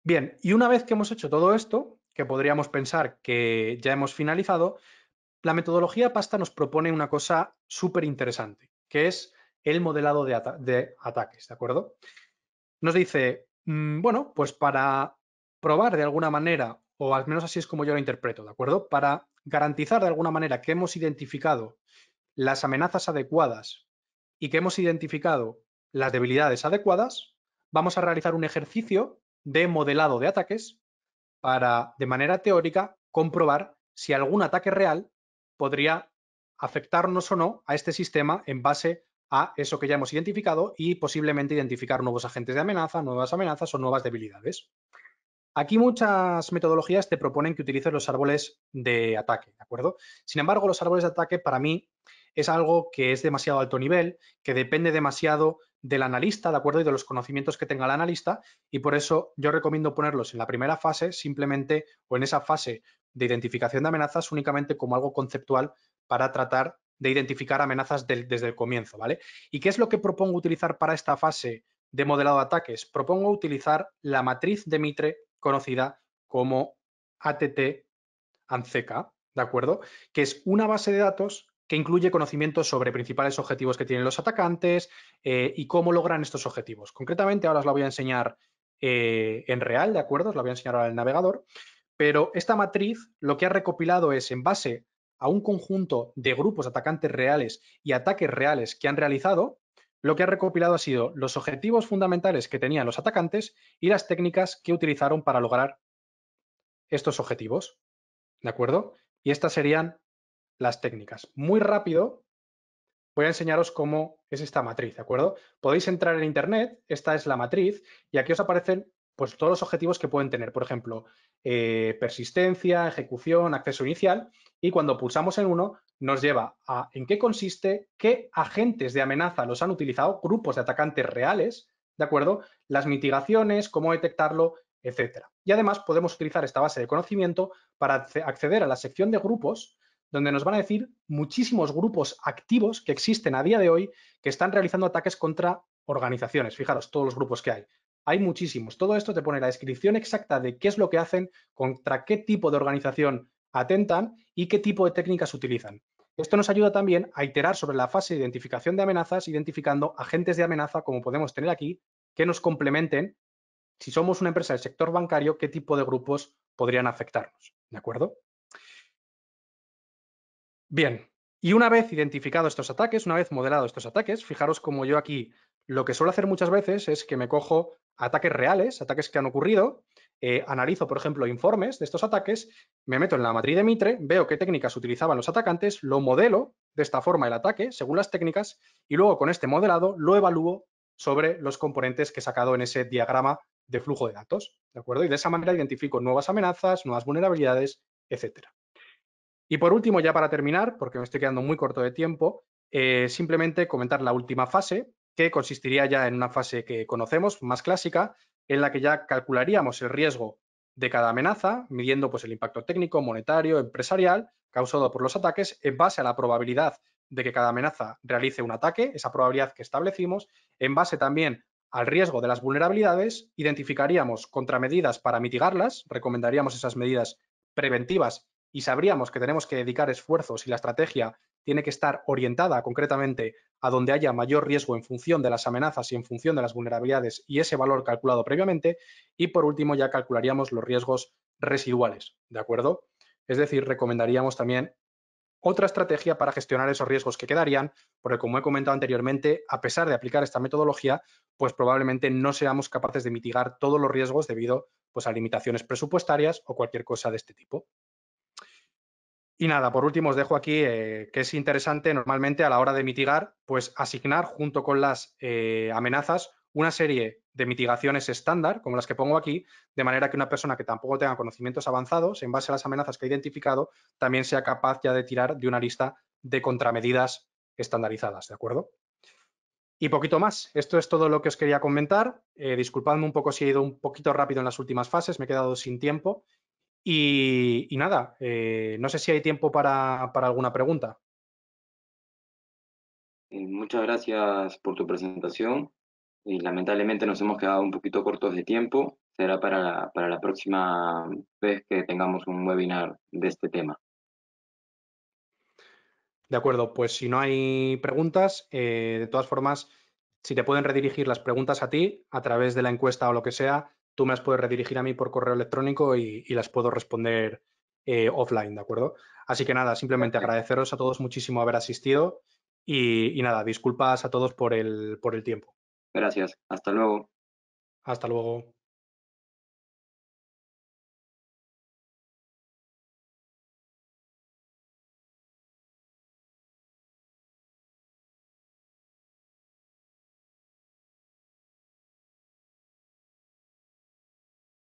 Bien, y una vez que hemos hecho todo esto, que podríamos pensar que ya hemos finalizado, la metodología PASTA nos propone una cosa súper interesante, que es el modelado de ataques, ¿de acuerdo? Nos dice, bueno, pues para probar de alguna manera, o al menos así es como yo lo interpreto, ¿de acuerdo? Para garantizar de alguna manera que hemos identificado las amenazas adecuadas y que hemos identificado las debilidades adecuadas, vamos a realizar un ejercicio de modelado de ataques para, de manera teórica, comprobar si algún ataque real podría afectarnos o no a este sistema en base a eso que ya hemos identificado y posiblemente identificar nuevos agentes de amenaza, nuevas amenazas o nuevas debilidades. Aquí muchas metodologías te proponen que utilices los árboles de ataque, ¿de acuerdo? Sin embargo, los árboles de ataque para mí es algo que es demasiado alto nivel, que depende demasiado del analista, ¿de acuerdo? Y de los conocimientos que tenga el analista, y por eso yo recomiendo ponerlos en la primera fase simplemente o en esa fase de identificación de amenazas únicamente como algo conceptual para tratar de identificar amenazas desde el comienzo, ¿vale? ¿Y qué es lo que propongo utilizar para esta fase de modelado de ataques? Propongo utilizar la matriz de Mitre conocida como ATT-ANCECA, ¿de acuerdo? Que es una base de datos que incluye conocimientos sobre principales objetivos que tienen los atacantes y cómo logran estos objetivos. Concretamente, ahora os la voy a enseñar en real, ¿de acuerdo? Os la voy a enseñar ahora en el navegador, pero esta matriz lo que ha recopilado es en base a un conjunto de grupos de atacantes reales y ataques reales que han realizado, lo que ha recopilado ha sido los objetivos fundamentales que tenían los atacantes y las técnicas que utilizaron para lograr estos objetivos, ¿de acuerdo? Y estas serían las técnicas. Muy rápido voy a enseñaros cómo es esta matriz, ¿de acuerdo? Podéis entrar en Internet, esta es la matriz, y aquí os aparecen pues, todos los objetivos que pueden tener, por ejemplo, persistencia, ejecución, acceso inicial, y cuando pulsamos en uno nos lleva a en qué consiste, qué agentes de amenaza los han utilizado, grupos de atacantes reales, ¿de acuerdo? Las mitigaciones, cómo detectarlo, etcétera. Y además podemos utilizar esta base de conocimiento para acceder a la sección de grupos, donde nos van a decir muchísimos grupos activos que existen a día de hoy que están realizando ataques contra organizaciones. Fijaros, todos los grupos que hay. Hay muchísimos. Todo esto te pone la descripción exacta de qué es lo que hacen, contra qué tipo de organización atentan y qué tipo de técnicas utilizan. Esto nos ayuda también a iterar sobre la fase de identificación de amenazas, identificando agentes de amenaza, como podemos tener aquí, que nos complementen. Si somos una empresa del sector bancario, qué tipo de grupos podrían afectarnos. ¿De acuerdo? Bien, y una vez identificados estos ataques, una vez modelados estos ataques, fijaros como yo aquí lo que suelo hacer muchas veces es que me cojo ataques reales, ataques que han ocurrido, analizo, por ejemplo, informes de estos ataques, me meto en la matriz de Mitre, veo qué técnicas utilizaban los atacantes, lo modelo de esta forma el ataque según las técnicas y luego con este modelado lo evalúo sobre los componentes que he sacado en ese diagrama de flujo de datos, ¿de acuerdo? Y de esa manera identifico nuevas amenazas, nuevas vulnerabilidades, etcétera. Y por último, ya para terminar, porque me estoy quedando muy corto de tiempo, simplemente comentar la última fase, que consistiría ya en una fase que conocemos, más clásica, en la que ya calcularíamos el riesgo de cada amenaza, midiendo pues, el impacto técnico, monetario, empresarial, causado por los ataques en base a la probabilidad de que cada amenaza realice un ataque, esa probabilidad que establecimos, en base también al riesgo de las vulnerabilidades, identificaríamos contramedidas para mitigarlas, recomendaríamos esas medidas preventivas y sabríamos que tenemos que dedicar esfuerzos y la estrategia tiene que estar orientada concretamente a donde haya mayor riesgo en función de las amenazas y en función de las vulnerabilidades y ese valor calculado previamente. Y por último ya calcularíamos los riesgos residuales, ¿de acuerdo? Es decir, recomendaríamos también otra estrategia para gestionar esos riesgos que quedarían, porque como he comentado anteriormente, a pesar de aplicar esta metodología, pues probablemente no seamos capaces de mitigar todos los riesgos debido pues, a limitaciones presupuestarias o cualquier cosa de este tipo. Y nada, por último os dejo aquí que es interesante normalmente a la hora de mitigar, pues asignar junto con las amenazas una serie de mitigaciones estándar, como las que pongo aquí, de manera que una persona que tampoco tenga conocimientos avanzados, en base a las amenazas que ha identificado, también sea capaz ya de tirar de una lista de contramedidas estandarizadas, ¿de acuerdo? Y poquito más. Esto es todo lo que os quería comentar. Disculpadme un poco si he ido un poquito rápido en las últimas fases, me he quedado sin tiempo. Y nada, no sé si hay tiempo para alguna pregunta. Muchas gracias por tu presentación y lamentablemente nos hemos quedado un poquito cortos de tiempo. Será para la próxima vez que tengamos un webinar de este tema. De acuerdo, pues si no hay preguntas, de todas formas, si te pueden redirigir las preguntas a ti a través de la encuesta o lo que sea, tú me las puedes redirigir a mí por correo electrónico y las puedo responder offline, ¿de acuerdo? Así que nada, simplemente Perfecto. agradeceros a todos muchísimo haber asistido y nada, disculpas a todos por el tiempo. Gracias. Hasta luego. Hasta luego.